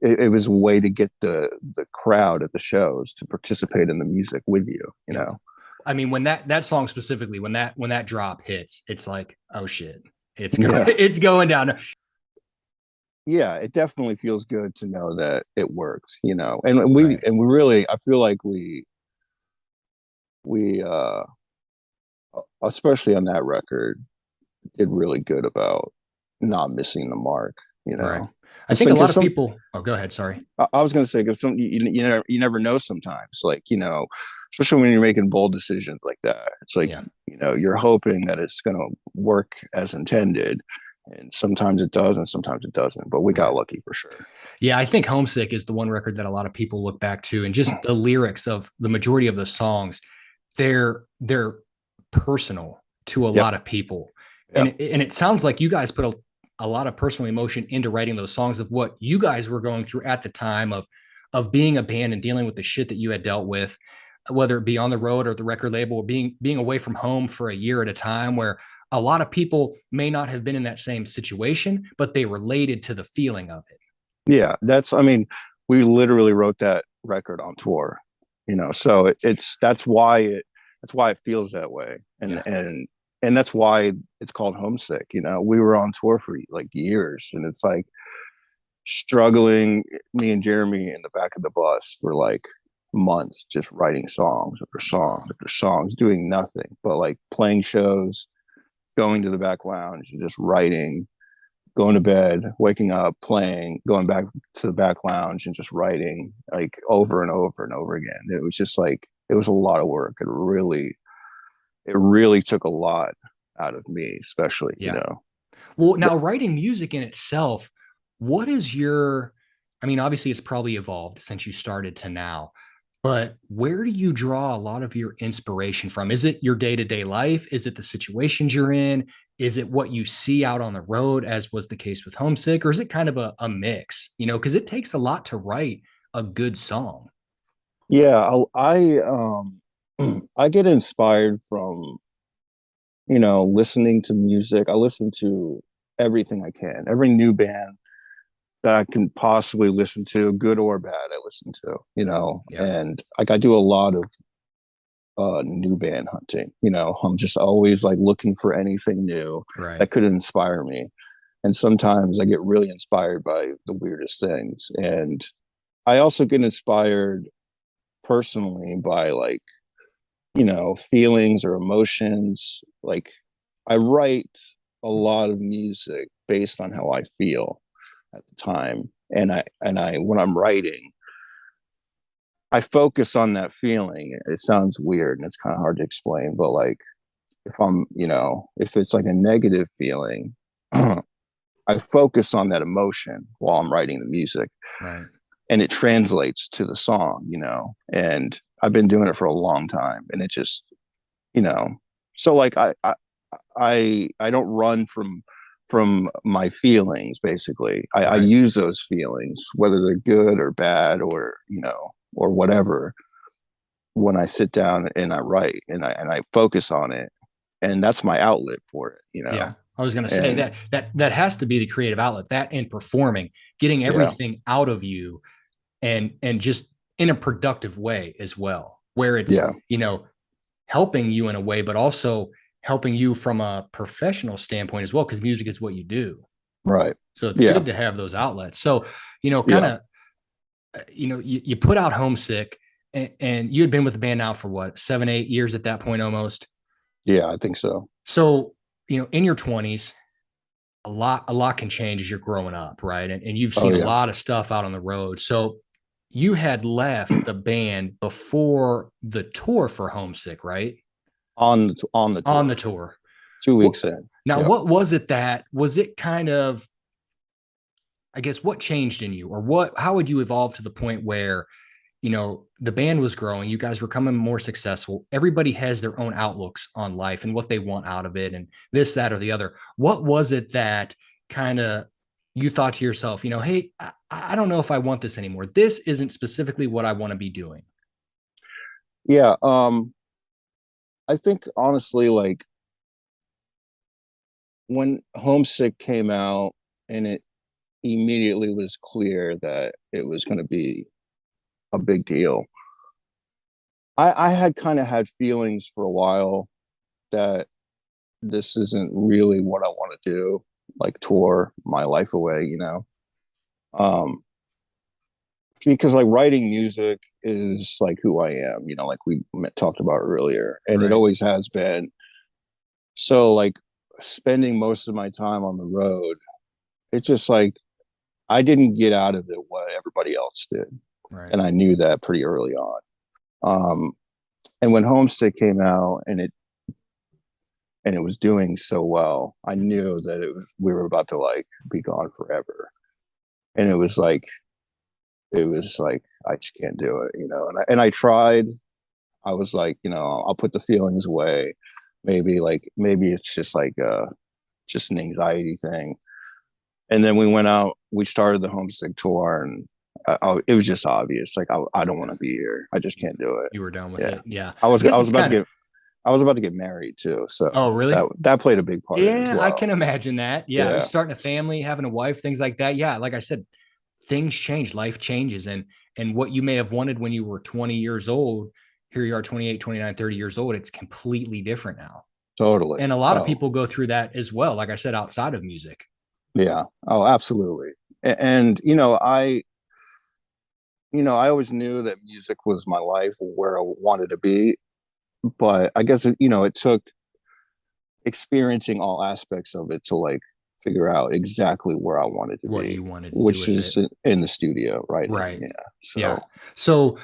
it was a way to get the crowd at the shows to participate in the music with you, you Yep. know? I mean, when that song specifically, when that drop hits, it's like, oh shit, it's going Yeah. it's going down. Yeah, it definitely feels good to know that it works, and we Right. and we really, I feel like we especially on that record, did really good about not missing the mark, you Right. know. I It's think a like, lot because of some people. Oh, go ahead. Sorry. I was gonna say, because you never know sometimes, like, especially when you're making bold decisions like that. It's like, Yeah. you're hoping that it's gonna work as intended, and sometimes it does, and sometimes it doesn't. But we got Right. lucky for sure. Yeah, I think Homesick is the one record that a lot of people look back to, and just the lyrics of the majority of the songs, they're personal to a Yep. lot of people. And Yep. it sounds like you guys put a lot of personal emotion into writing those songs of what you guys were going through at the time of being a band and dealing with the shit that you had dealt with, whether it be on the road or the record label, or being away from home for a year at a time, where a lot of people may not have been in that same situation, but they related to the feeling of it. Yeah, I mean, we literally wrote that record on tour, so that's why it feels that way. And Yeah. and that's why it's called Homesick. We were on tour for like years, and it's like struggling, me and Jeremy in the back of the bus for like months, just writing songs after songs after songs, doing nothing but like playing shows, going to the back lounge and just writing, going to bed, waking up, playing, going back to the back lounge and just writing, like, over and over and over again. It was just like, it was a lot of work. It really took a lot out of me, especially, Yeah. Well, But now writing music in itself, what is your, I mean, obviously it's probably evolved since you started to now, But where do you draw a lot of your inspiration from? Is it your day-to-day life? Is it the situations you're in? Is it what you see out on the road, as was the case with Homesick? Or is it kind of a mix? Because it takes a lot to write a good song. Yeah, I get inspired from, listening to music. I listen to everything I can, every new band that I can possibly listen to, good or bad, I listen to, Yeah. and like I do a lot of new band hunting. I'm just always like looking for anything new Right. that could inspire me. And sometimes I get really inspired by the weirdest things. And I also get inspired personally by like, feelings or emotions. Like I write a lot of music based on how I feel at the time. And I when I'm writing, I focus on that feeling. It sounds weird and it's kind of hard to explain, but like if it's like a negative feeling, I focus on that emotion while I'm writing the music, Right. and it translates to the song, and I've been doing it for a long time, and it just, you know, so like I don't run from my feelings. Basically, I Right. use those feelings, whether they're good or bad, or or whatever, when I sit down and I write, and I focus on it, and that's my outlet for it. Yeah. I was going to say And that has to be the creative outlet, that and performing, getting yeah, everything out of you and just in a productive way as well, where it's, yeah, helping you in a way, but also helping you from a professional standpoint as well, because music is what you do. right, So it's yeah, good to have those outlets. So, kind yeah, of, you put out Homesick, and you had been with the band now for what, 7, 8 years at that point almost. yeah, I think so. So, in your 20s, a lot can change as you're growing up, right? And you've Oh seen a yeah, lot of stuff out on the road. So you had left the band before the tour for Homesick, right? on the On the tour, tour. two What, weeks in. now, Yep. what was it that was it kind of, I guess, what changed in you, or how would you evolve to the point where, the band was growing, you guys were becoming more successful. Everybody has their own outlooks on life and what they want out of it, and this, that, or the other. What was it that kind of you thought to yourself, hey, I don't know if I want this anymore. This isn't specifically what I want to be doing. Yeah. I think honestly, like when Homesick came out, and it immediately was clear that it was going to be a big deal. I had kind of had feelings for a while that this isn't really what I want to do, like tour my life away. Um, because like writing music is like who I am, like we talked about earlier, and it Right. always has been. So like spending most of my time on the road, it's just like I didn't get out of it what everybody else did, Right. and I knew that pretty early on. Um, and when Homesick came out, and it was doing so well, I knew that we were about to like be gone forever, and it was like I just can't do it. And I tried. I was like, I'll put the feelings away. Maybe it's just an anxiety thing. And then we went out. We started the Homesick tour, and it was just obvious. Like I don't want Yeah. to be here. I just can't do it. You were done with Yeah, it. Yeah. I I was I guess was it's about to kind of, get I was about to get married too, oh, so that really? that played a big part in it as Yeah, I can well. imagine that. Yeah, Yeah, starting a family, having a wife, things like that. Yeah, like I said, things change, life changes, and what you may have wanted when you were 20 years old, here you are 28, 29, 30 years old, it's completely different now. totally. And a lot of Oh, people go through that as well, like I said, outside of music. yeah. Oh, absolutely. And I always knew that music was my life and where I wanted to be, but I guess it took experiencing all aspects of it to like figure out exactly where I wanted to What be, you wanted to do which with is it. in the studio writing. Right. Yeah. Yeah. So So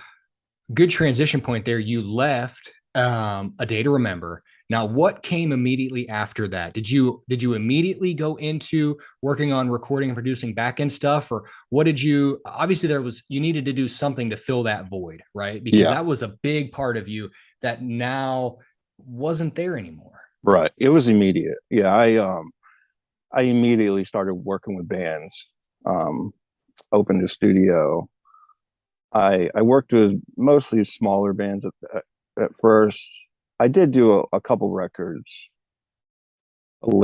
good transition point there. You left A Day to Remember. Now, what came immediately after that? Did you immediately go into working on recording and producing back end stuff, or what did you? Obviously, you needed to do something to fill that void, right? Because Yeah, that was a big part of you that now wasn't there anymore. right. It was immediate. Yeah, I immediately started working with bands. Um, Opened a studio. I worked with mostly smaller bands at first. I did do a couple records, couple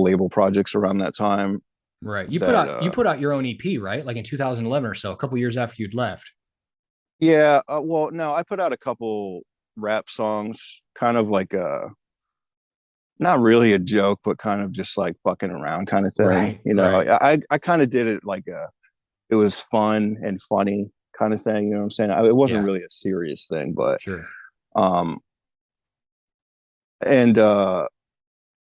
label projects around that time. Right. That You put out your own EP, right? Like in 2011 or so, a couple years after you'd left. Yeah, well, no, I put out a couple rap songs, kind of like a not really a joke, but kind of just like fucking around kind of thing. Right. You know, Right. I kind of did it like it was fun and funny kind of thing. You know what I'm saying? It wasn't Yeah. really a serious thing, but Sure. um, and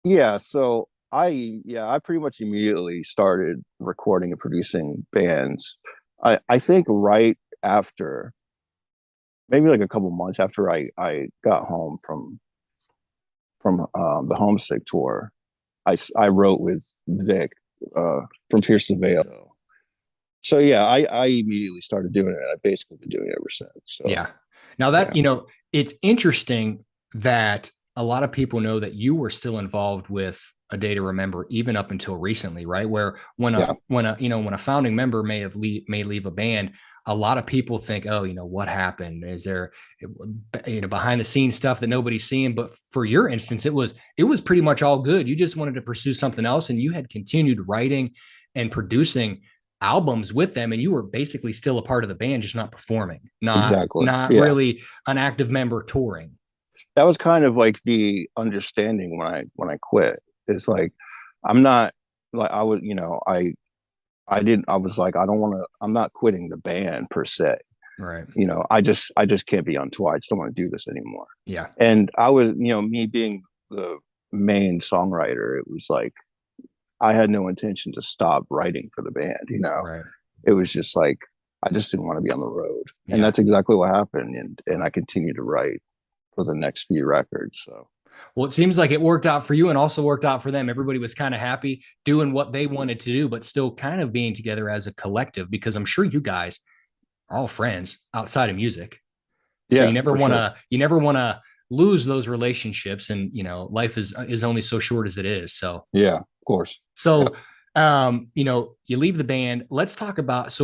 yeah, so I pretty much immediately started recording and producing bands. I think right after, maybe like a couple months after I got home from the Homesick tour, I wrote with Vic from Pierce the Veil. So yeah, I immediately started doing it. And I've basically been doing it ever since. So Yeah. Now yeah, it's interesting that a lot of people know that you were still involved with A Day to Remember even up until recently, right? Where yeah, when a founding member may leave a band, a lot of people think, oh, what happened? Is there behind the scenes stuff that nobody's seeing? But for your instance, it was pretty much all good. You just wanted to pursue something else, and you had continued writing and producing albums with them, and you were basically still a part of the band, just not performing, not exactly. not Yeah, really an active member touring. that was kind of like the understanding when I quit. It's like I'm not like I would, I didn't. I was like, I don't want to. I'm not quitting the band per se. Right. I just can't be on tour. I just don't want to do this anymore. Yeah. And I was, me being the main songwriter, it was like I had no intention to stop writing for the band. Right. It was just like I just didn't want to be on the road, and Yeah. that's exactly what happened. And I continued to write for the next few records. So Well, it seems like it worked out for you and also worked out for them. Everybody was kind of happy doing what they wanted to do, but still kind of being together as a collective, because I'm sure you guys are all friends outside of music. So yeah, for sure. you never want to lose those relationships, and life is only so short as it is. So Yeah, of course. Yeah, So, you leave the band. Let's talk about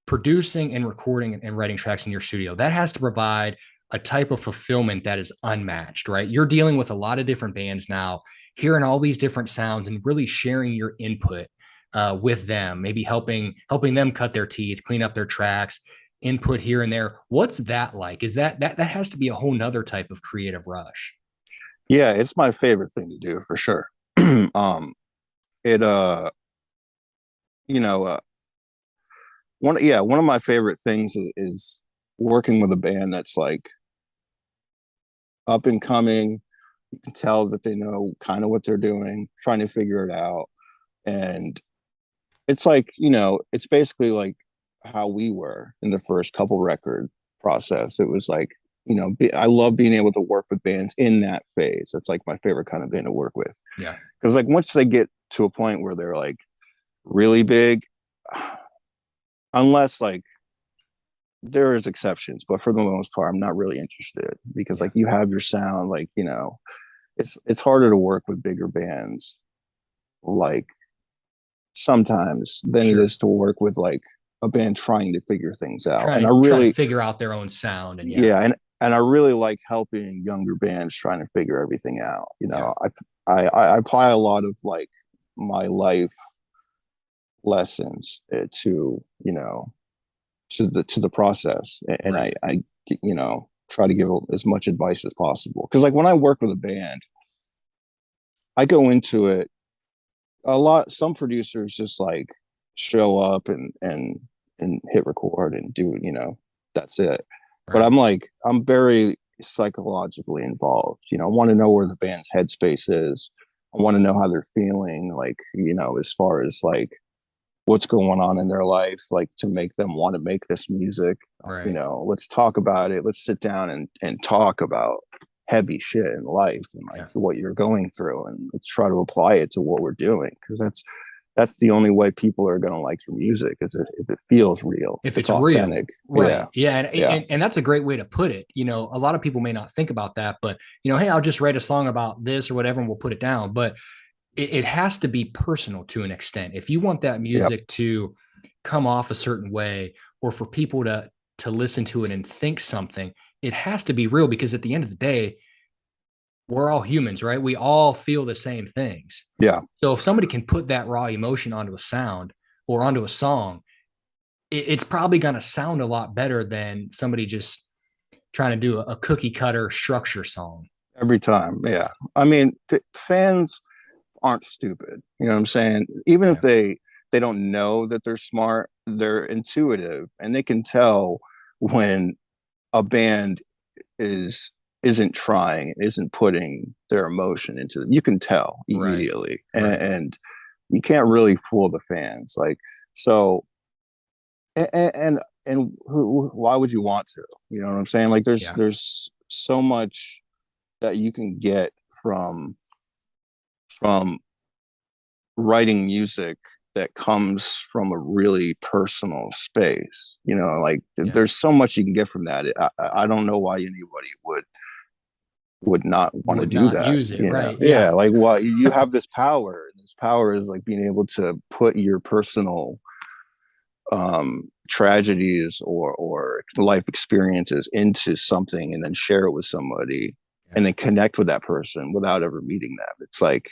producing and recording and writing tracks in your studio. That has to provide a type of fulfillment that is unmatched, right? You're dealing with a lot of different bands now, hearing all these different sounds and really sharing your input with them, maybe helping them cut their teeth, clean up their tracks, input here and there. What's that like? Is that has to be a whole nother type of creative rush? yeah, it's my favorite thing to do for sure. um, it you know, one of my favorite things is working with a band that's like up and coming. You can tell that they know kind of what they're doing, trying to figure it out. And it's like, it's basically like how we were in the first couple record process. It was like, I love being able to work with bands in that phase. That's like my favorite kind of band to work with. Yeah, Because like once they get to a point where they're like really big, unless like there is exceptions, but for the most part, I'm not really interested because yeah, like you have your sound, like, it's harder to work with bigger bands like sometimes than it sure. is to work with like a band trying to figure things out. And Trying to figure out their own sound, and yeah, yeah, and I really like helping younger bands trying to figure everything out. yeah, I apply a lot of like my life lessons to to the process, and right, I try to give as much advice as possible because like when I work with a band, I go into it a lot. Some producers just like show up and hit record and do that's it. But right, I'm very psychologically involved. I want to know where the band's headspace is. I want to know how they're feeling, like as far as like what's going on in their life, like to make them want to make this music. right, Let's talk about it. Let's sit down and talk about heavy shit in life and like Yeah. what you're going through, and let's try to apply it to what we're doing, because that's the only way people are going to like your music, is if it feels real, if If it's it's real, authentic. Yeah, right? Yeah, and, yeah, and that's a great way to put it. You know, a lot of people may not think about that, but hey, I'll just write a song about this or whatever, and we'll put it down. But it has to be personal to an extent. If you want that yep, music to come off a certain way, or for people to listen to it and think something, it has to be real, because at the end of the day, we're all humans, right? We all feel the same things. yeah. So if somebody can put that raw emotion onto a sound or onto a song, it's probably going to sound a lot better than somebody just trying to do a cookie cutter structure song. Every time, yeah. I mean, fans aren't stupid. You know what I'm saying? Even if Yeah. they don't know that they're smart, they're intuitive, and they can tell when a band is isn't trying, isn't putting their emotion into them. You can tell Right. immediately, Right. and you can't really fool the fans. Like, so, and why would you want to? You know what I'm saying? Like, Yeah. there's so much that you can get from writing music that comes from a really personal space. You know, like Yeah. there's so much you can get from that. I don't know why anybody would not want to Would do not that. use it. You know, Right. yeah, Yeah. like what you have this power, and this power is like being able to put your personal tragedies or life experiences into something and then share it with somebody Yeah. and then connect with that person without ever meeting them. It's like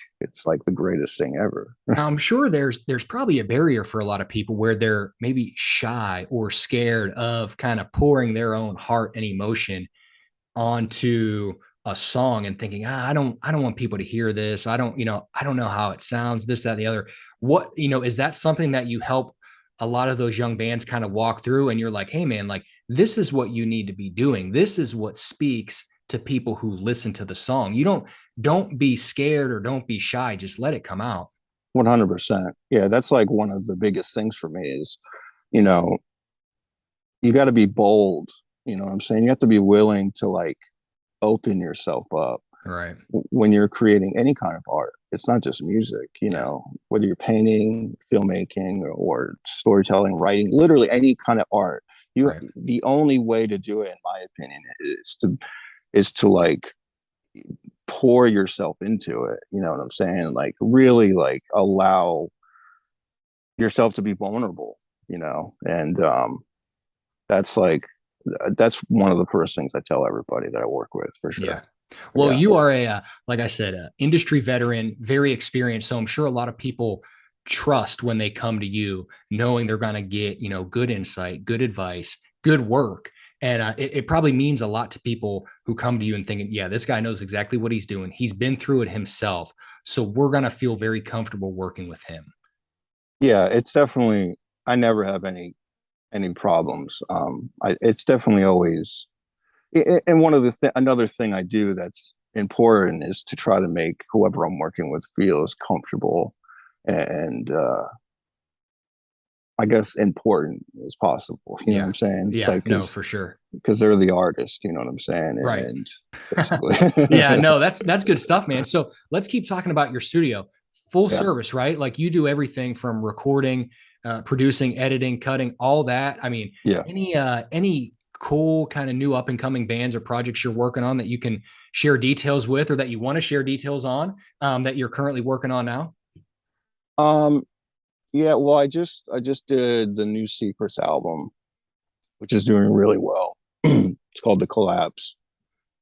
the greatest thing ever. Now, I'm sure there's probably a barrier for a lot of people where they're maybe shy or scared of kind of pouring their own heart and emotion onto a song and thinking, I don't want people to hear this. I don't know how it sounds, this, that, and the other. What, is that something that you help a lot of those young bands kind of walk through, and you're like, hey man, like this is what you need to be doing. This is what speaks to people who listen to the song. You don't be scared or don't be shy. Just let it come out. 100%. Yeah, that's like one of the biggest things for me is, you know, you got to be bold. You know what I'm saying? You have to be willing to like open yourself up Right. when you're creating any kind of art. It's not just music, Yeah. whether you're painting, filmmaking, or storytelling, writing, literally any kind of art. Right. The only way to do it, in my opinion, is to like pour yourself into it. You know what I'm saying? Like really like allow yourself to be vulnerable, and that's like that's one of the first things I tell everybody that I work with, for Yeah. sure. Well, Yeah. you are like I said, industry veteran, very experienced. So I'm sure a lot of people trust when they come to you, knowing they're going to get, good insight, good advice, good work. And it probably means a lot to people who come to you and thinking, yeah, this guy knows exactly what he's doing. He's been through it himself. So we're going to feel very comfortable working with him. Yeah, it's definitely, I never have any problems. It's definitely always, and another thing I do that's important is to try to make whoever I'm working with feel as comfortable and I guess important as possible. You know what Yeah. I'm saying? It's Yeah. like No, because for sure. because they're the artist. You know what I'm saying? Right. And basically, Yeah, no, that's good stuff, man. So let's keep talking about your studio. Full yeah, service, right? Like you do everything from recording, producing, editing, cutting, all that. I mean, yeah. any cool kind of new up and coming bands or projects you're working on that you can share details with, or that you want to share details on, that you're currently working on now? Um, yeah. Well, I just did the new Secrets album, which is doing really well. It's called The Collapse.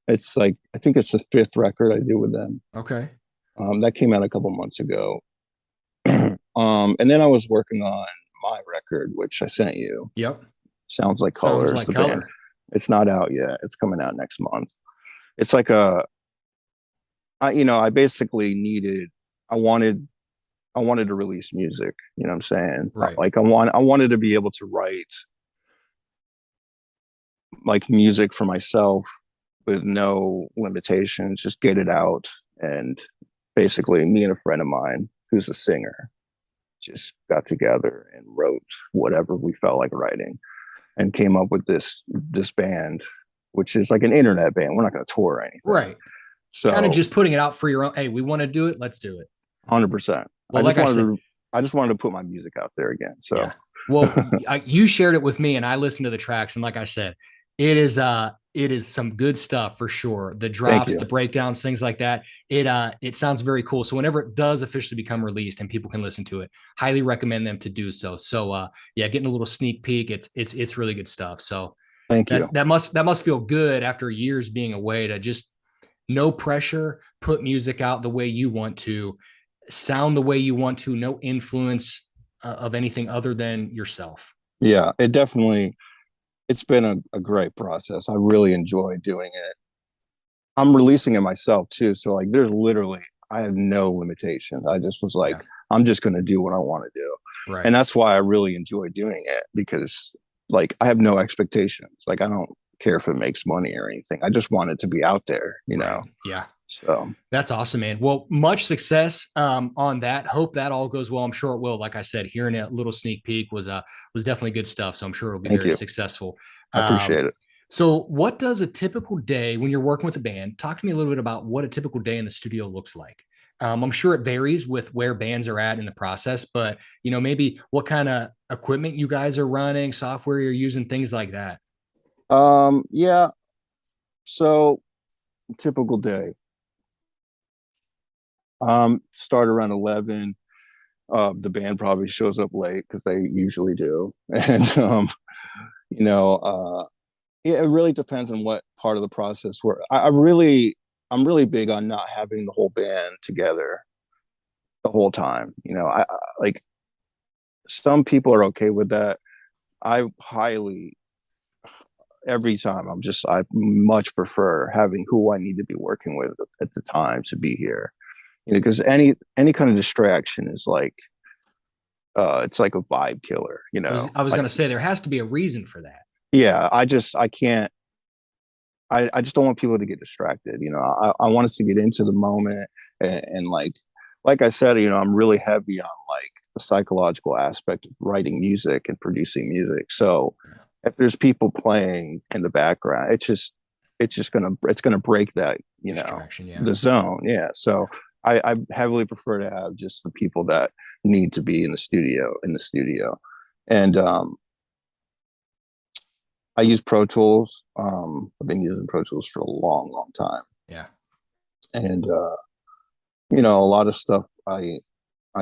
It's like I think it's the fifth record I do with them. Okay. That came out a couple months ago. And then I was working on my record, which I sent you. Yep. Sounds Like Sounds Colors, like the band. color. It's not out yet. It's coming out next month. It's like I basically I wanted, I wanted to release music. You know what I'm saying? Right. Like I wanted to be able to write like music for myself with no limitations, just get it out. And basically, me and a friend of mine who's a singer just got together and wrote whatever we felt like writing and came up with this band. which is like an internet band. We're not going to tour or anything. Right. Kind of So just putting it out for your own. Hey, we want to do it. Let's do it. 100%. Well, like I said, I just wanted to put my music out there again. So yeah. Well, you shared it with me, and I listened to the tracks, and like I said, it is some good stuff for sure. The thank drops, you. the breakdowns, things like that. It sounds very cool. So whenever it does officially become released and people can listen to it, highly recommend them to do so. So yeah, getting a little sneak peek. It's really good stuff. So Thank you. that must feel good after years being away to just no pressure, put music out the way you want to, sound the way you want to, no influence of anything other than yourself. Yeah, it definitely, it's been a great process. I really enjoy doing it. I'm releasing it myself too. So like there's literally, I have no limitations. I just was like, Yeah. I'm just going to do what I want to do. Right. And that's why I really enjoy doing it, because like I have no expectations. Like I don't care if it makes money or anything. I just want it to be out there, you Right. know? Yeah. So That's awesome, man. Well, much success on that. Hope that all goes well. I'm sure it will. Like I said, hearing a little sneak peek was definitely good stuff. So I'm sure it'll be thank very you. successful. I Um, appreciate it. so, what does a typical day when you're working with a band? Talk to me a little bit about what a typical day in the studio looks like. I'm sure it varies with where bands are at in the process, but maybe what kind of equipment you guys are running, software you're using, things like that. Yeah. So typical day. Start around 11. The band probably shows up late because they usually do. And you know, yeah, it really depends on what part of the process I'm really big on not having the whole band together the whole time. Like some people are okay with that. I highly every time I much prefer having who I need to be working with at the time to be here. Because any kind of distraction is like it's like a vibe killer, I was like going to say there has to be a reason for that. yeah, I can't I just don't want people to get distracted. I want us to get into the moment and like I said, I'm really heavy on like the psychological aspect of writing music and producing music. So if there's people playing in the background, it's gonna break that, Distraction, yeah. the zone. Yeah. So I heavily prefer to have just the people that need to be in the studio. And I use Pro Tools. I've been using Pro Tools for a long, long time. Yeah. And a lot of stuff I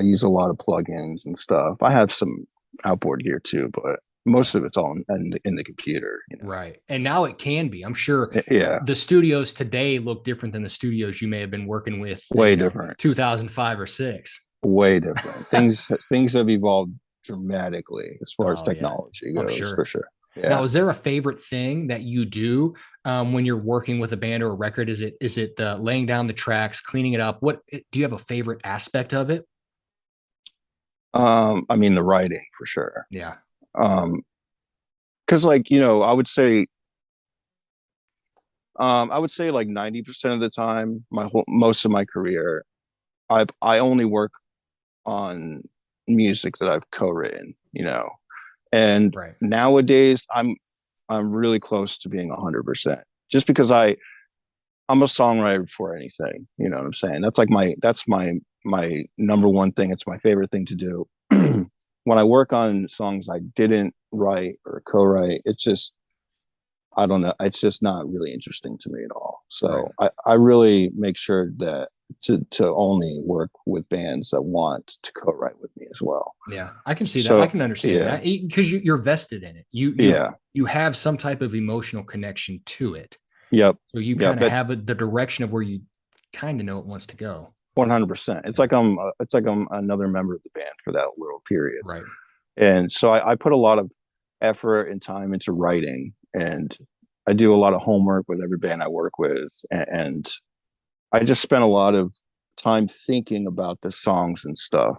use a lot of plugins and stuff. I have some outboard gear too, but Yeah. most of it's all in the computer. Right. And now it can be. I'm sure Yeah, the studios today look different than the studios you may have been working with in, way different. 2005 or 6. Way different. Things have evolved dramatically as far as Oh yeah, technology I'm goes, for sure. sure. Now, Yeah. is there a favorite thing that you do when you're working with a band or a record? Is it laying down the tracks, cleaning it up? What do you have a favorite aspect of it? I mean the writing for sure. Yeah. Because I would say like 90% of the time, most of my career, I only work on music that I've co-written. And Right. nowadays I'm really close to being 100%, just because I'm a songwriter before anything. You know what I'm saying? That's my number one thing. It's my favorite thing to do. When I work on songs I didn't write or co-write, I don't know. It's just not really interesting to me at all. Right. So I really make sure that to only work with bands that want to co-write with me as well. Yeah, I can see that. I So can understand yeah, that because you're vested in it. yeah, You have some type of emotional connection to it. yep, So you yep. kind of That have the direction of where you kind of know it wants to go. 100%. Yeah. It's like I'm another member of the band for that little period. Right. And so I put a lot of effort and time into writing, and I do a lot of homework with every band I work with, and I just spent a lot of time thinking about the songs and stuff,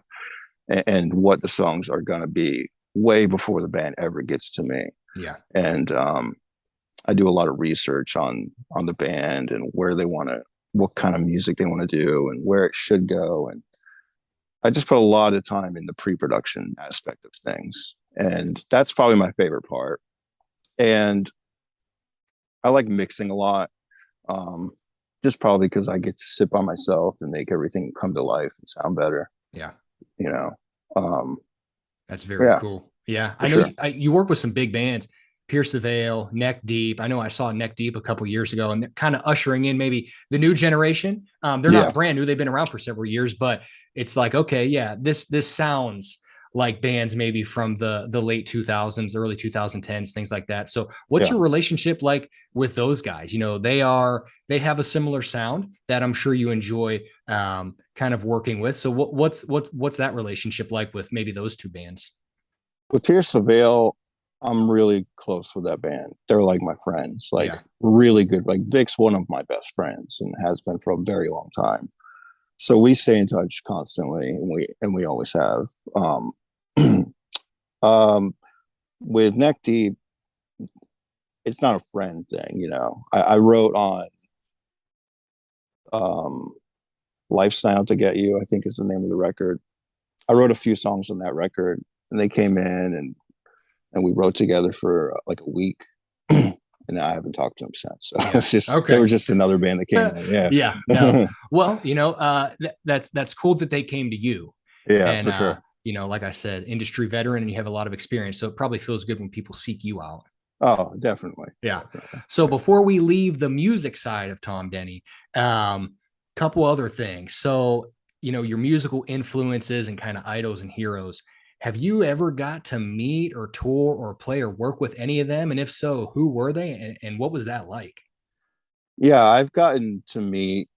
and what the songs are going to be way before the band ever gets to me. Yeah. And I do a lot of research on the band and what kind of music they want to do and where it should go. And I just put a lot of time in the pre-production aspect of things, and that's probably my favorite part. And I like mixing a lot. Um, just probably because I get to sit by myself and make everything come to life and sound better, Yeah. you know. Um, That's very yeah, cool. Yeah, for I know sure. you work with some big bands, Pierce the Veil, Neck Deep. I know I saw Neck Deep a couple years ago, and they're kind of ushering in maybe the new generation. They're not Yeah, brand new; they've been around for several years, but it's like, okay, yeah, this sounds like bands maybe from the late 2000s, early 2010s, things like that. So, what's yeah. your relationship like with those guys? You know, they have a similar sound that I'm sure you enjoy kind of working with. So, what's that relationship like with maybe those two bands? With Pierce the Veil, I'm really close with that band. They're like my friends, like Yeah. really good. Like Vic's one of my best friends and has been for a very long time. So we stay in touch constantly, and we always have. Um, with Neck Deep, it's not a friend thing, you know. I wrote on um, "Lifestyle to Get You," I think is the name of the record. I wrote a few songs on that record, and they came in and we wrote together for like a week. And I haven't talked to them since. So Yeah. it's just they Okay. were just another band that came in. Yeah. No. Yeah, Well, that's cool that they came to you, yeah, and for sure. like I said, industry veteran, and you have a lot of experience, so it probably feels good when people seek you out. Oh, definitely, Yeah. definitely. So before we leave the music side of Tom Denney, couple other things. So, your musical influences and kind of idols and heroes. Have you ever got to meet or tour or play or work with any of them? And if so, who were they and what was that like? Yeah, I've gotten to meet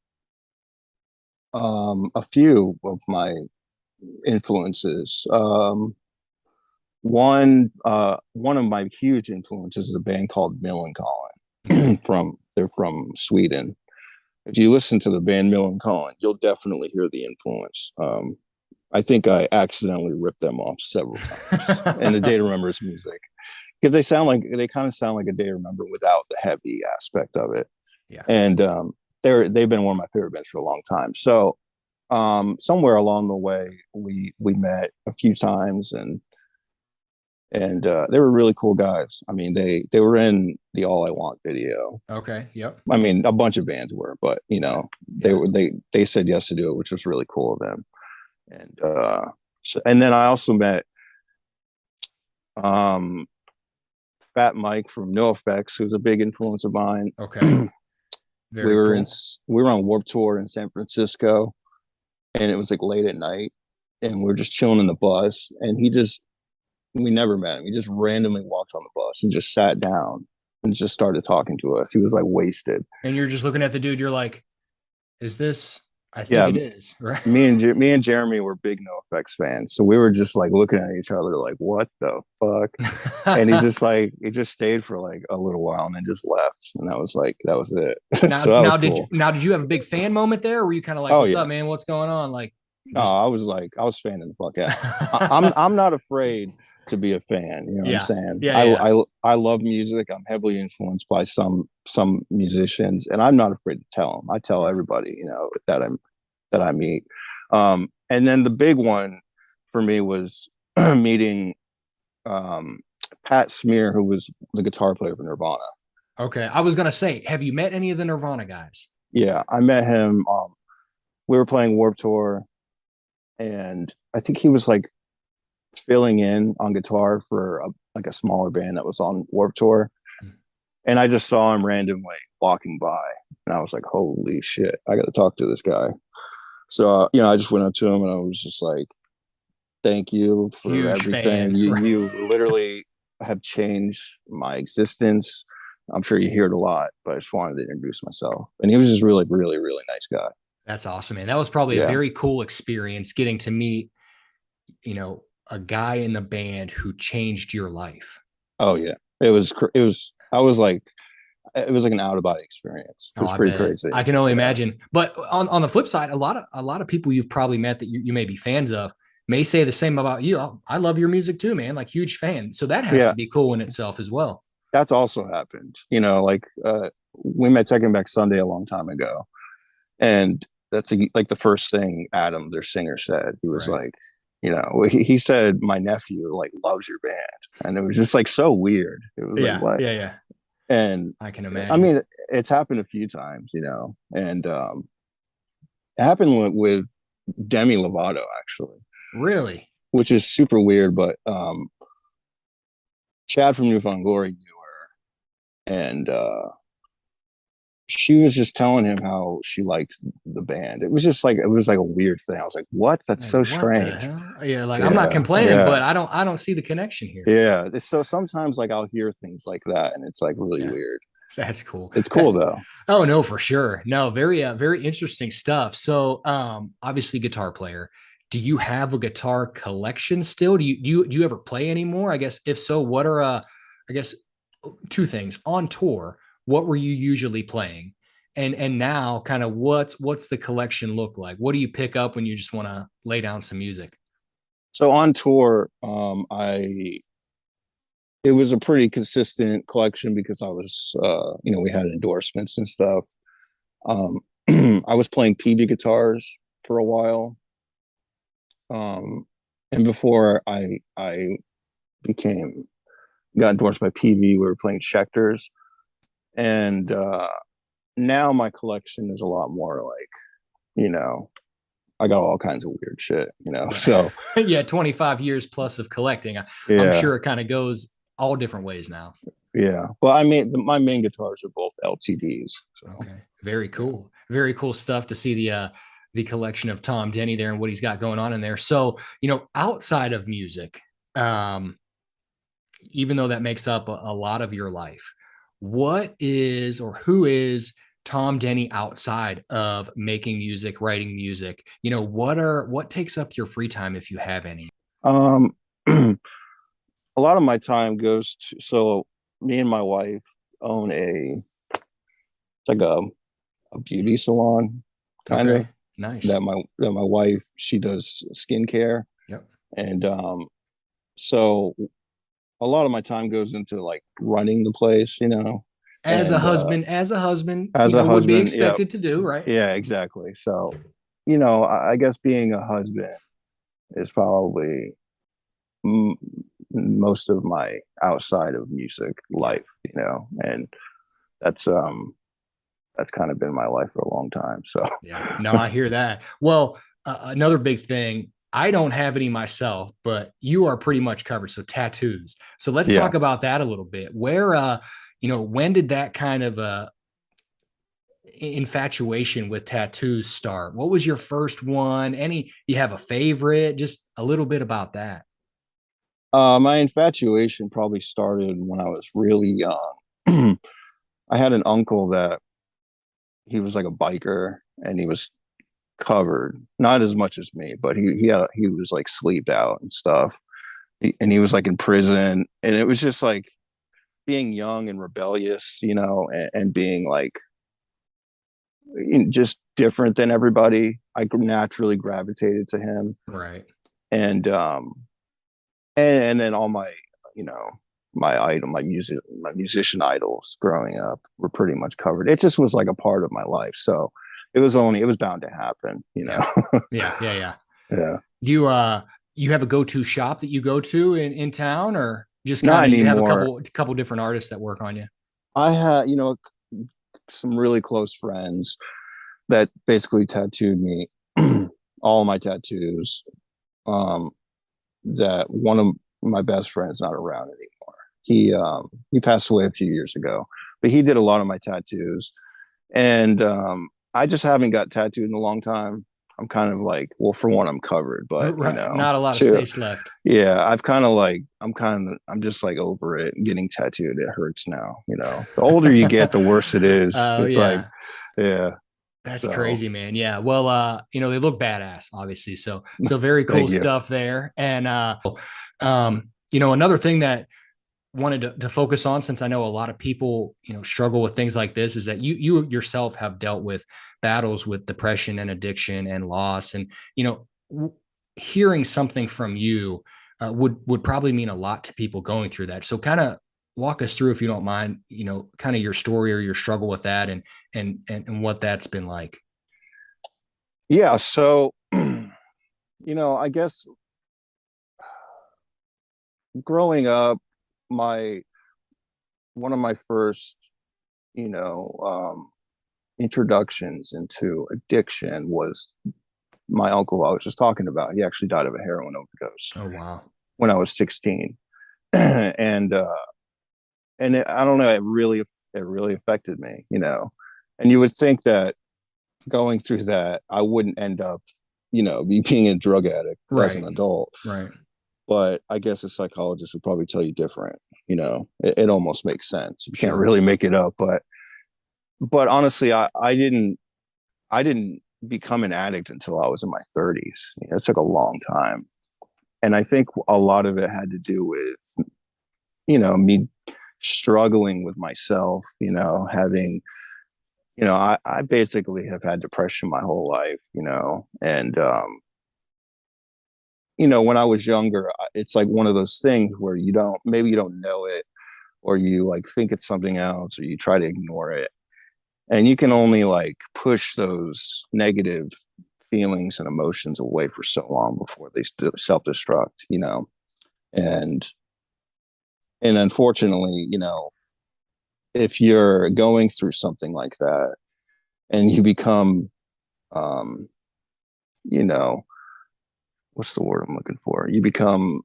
a few of my influences. One of my huge influences is a band called Millencolin. Okay. They're from Sweden. If you listen to the band Millencolin, you'll definitely hear the influence. I think I accidentally ripped them off several times. And the Day to Remember's music, because they kind of sound like a Day to Remember without the heavy aspect of it. Yeah. And they've been one of my favorite bands for a long time. So somewhere along the way, we met a few times, and they were really cool guys. I mean, they were in the All I Want video. Okay. Yep. I mean, a bunch of bands were, but you Yeah. know, Yeah. they said yes to do it, which was really cool of them. And and then I also met um Fat Mike from NoFX, who's a big influence of mine. Okay. we Very were in cool. we were on Warp Tour in San Francisco, and it was like late at night, and we are just chilling in the bus, and we never met him. He just randomly walked on the bus and just sat down and just started talking to us. He was like wasted. And you're just looking at the dude, you're like, is this? I think Yeah, it is, right? me and Jeremy were big NoFX fans, so we were just like looking at each other like, "What the fuck?" And he just stayed for like a little while and then just left, and that was it. now, So that now was did you cool. now did you have a big fan moment there? Or were you kind of like, Oh what's up, yeah, man? What's going on? Like, no, just I was fanning the fuck out. I'm not afraid to be a fan. You know what I'm yeah, saying? yeah, yeah, I love music. I'm heavily influenced by some musicians, and I'm not afraid to tell them. I tell yeah. everybody, you know, that I meet. And then the big one for me was meeting um, Pat Smear, who was the guitar player for Nirvana. Okay, I was gonna say, have you met any of the Nirvana guys? Yeah, I met him. We were playing Warp Tour, and I think he was like filling in on guitar for like a smaller band that was on Warp Tour. And I just saw him randomly walking by, and I was like, "Holy shit! I got to talk to this guy." So you know, I just went up to him and I was just like, "Thank you for Huge everything. fan. You literally have changed my existence." I'm sure you hear it a lot, but I just wanted to introduce myself. And he was just really, really, really nice guy. That's awesome, man. That was probably a Yeah. very cool experience getting to meet, a guy in the band who changed your life. Oh yeah. It was like an out of body experience. It Oh, was I pretty bet. crazy. I can only Yeah. imagine. But on the flip side, a lot of people you've probably met that you may be fans of may say the same about you. Oh, I love your music too, man. Like huge fan. So that has Yeah. to be cool in itself as well. That's also happened. You know, like we met Taking Back Sunday a long time ago. And like the first thing Adam, their singer, said. He was Right. like, you know, he said, "My nephew like loves your band," and it was just like so weird. It was like, Yeah. what? Yeah. Yeah. And I can I imagine. mean, it's happened a few times, you know, and it happened with Demi Lovato actually, Really? which is super weird. But Chad from New Found Glory knew her, and she was just telling him how she liked the band. It was just like it was like a weird thing. I was like, "What? That's Like, so what the strange." hell? Yeah, like I'm not Yeah, complaining, yeah, but I don't see the connection here. yeah. So sometimes like I'll hear things like that, and it's like really Yeah, weird. that's cool. It's cool That though. Oh no, for sure. No, very interesting stuff. So, obviously guitar player. Do you have a guitar collection still? Do you ever play anymore? I guess if so, what are I guess two things. On tour, what were you usually playing? And now kind of what's the collection look like? What do you pick up when you just want to lay down some music? So on tour, I it was a pretty consistent collection because I was, you know, we had endorsements and stuff. Um, I was playing PV guitars for a while, um, and before I became got endorsed by PV, we were playing Schecters, and now my collection is a lot more like, you know, I got all kinds of weird shit, you know. Right. So Yeah, 25 years plus of collecting. I'm yeah, sure it kind of goes all different ways now. yeah. Well, I mean, my main guitars are both LTDs. So Okay. Very yeah. cool. Very cool stuff to see the collection of Tom Denney there and what he's got going on in there. So, outside of music, um, even though that makes up a lot of your life, what is or who is Tom Denney outside of making music, writing music? What takes up your free time if you have any? Um, a lot of my time goes to, so me and my wife own it's like a beauty salon kind of Okay. Nice. that my wife, she does skincare, Yep. and so a lot of my time goes into like running the place, you know, and As a husband, as a would be husband, yeah, expected to do, right? yeah, exactly. So, you know, I guess being a husband is probably m- most of my outside of music Yeah. life, you know, and that's that's kind of been my life for a long time. So Yeah, no, I hear that. Well, another big thing, I don't have any myself, but you are pretty much covered. So tattoos. So let's yeah. talk about that a little bit. When did that kind of infatuation with tattoos start? What was your first one? You have a favorite? Just a little bit about that. My infatuation probably started when I was really young. I had an uncle that he was like a biker and he was covered, not as much as me, but he was like sleeped out and stuff. And he was like in prison, and it was just like being young and rebellious, you know, and being like, you know, just different than everybody. I naturally gravitated to him, Right. and and then all my, you know, my musician idols growing up were pretty much covered. It just was like a part of my life, so it was bound to happen, you know. Yeah. Yeah. Yeah. Yeah. Yeah, Do you have a go-to shop that you go to in town, or just kind not of you have a anymore. couple different artists that work on you? I had, you know, some really close friends that basically tattooed me all of my tattoos. Um, that one of my best friends not around anymore. He passed away a few years ago, but he did a lot of my tattoos, and I just haven't got tattooed in a long time. I'm kind of like, well, for one, I'm covered, but you Right. know, Not a lot of two, space left. yeah, I'm just like over it. Getting tattooed, it hurts now. You know, the older you get, the worse it is. Oh It's like, yeah. yeah. That's So crazy, man. Yeah. Well, they look badass, obviously. So very cool thank you. stuff there. And another thing that wanted to focus on, since I know a lot of people, struggle with things like this, is that you yourself have dealt with battles with depression and addiction and loss. And, hearing something from you would probably mean a lot to people going through that. So kind of walk us through, if you don't mind, kind of your story or your struggle with that and what that's been like. Yeah. So, you know, I guess growing up, my one of my first, you know, introductions into addiction was my uncle I was just talking about. He actually died of a heroin overdose Oh, wow. when I was 16. and I don't know, it really affected me, you know. And you would think that going through that, I wouldn't end up, you know, being a drug addict as an Right. adult. Right. But I guess a psychologist would probably tell you different. You know, it almost makes sense. You can't Sure. really make it up. But honestly, I didn't become an addict until I was in my 30s. You know, it took a long time. And I think a lot of it had to do with, you know, me struggling with myself, you know, having, you know, I basically have had depression my whole life, you know, and, you know, when I was younger, it's like one of those things where maybe you don't know it, or you like think it's something else, or you try to ignore it. And you can only like push those negative feelings and emotions away for so long before they self-destruct, you know. And unfortunately, you know, if you're going through something like that and you become um, you know, what's the word I'm looking for? You become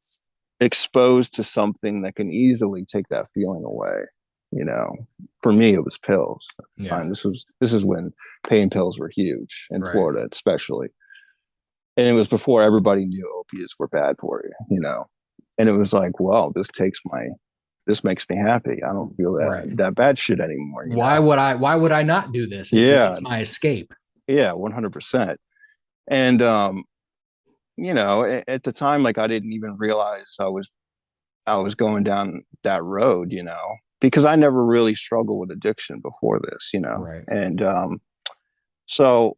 exposed to something that can easily take that feeling away. You know, for me, it was pills at the Yeah. time. This is when pain pills were huge in Right. Florida, especially, and it was before everybody knew opiates were bad for you. You know, and it was like, well, this makes me happy. I don't feel Right. that bad shit anymore. You Why know? would I not do this? Yeah, It's my escape. yeah, 100%. And you know, at the time, like I didn't even realize I was going down that road, you know, because I never really struggled with addiction before this, you know. Right. And so,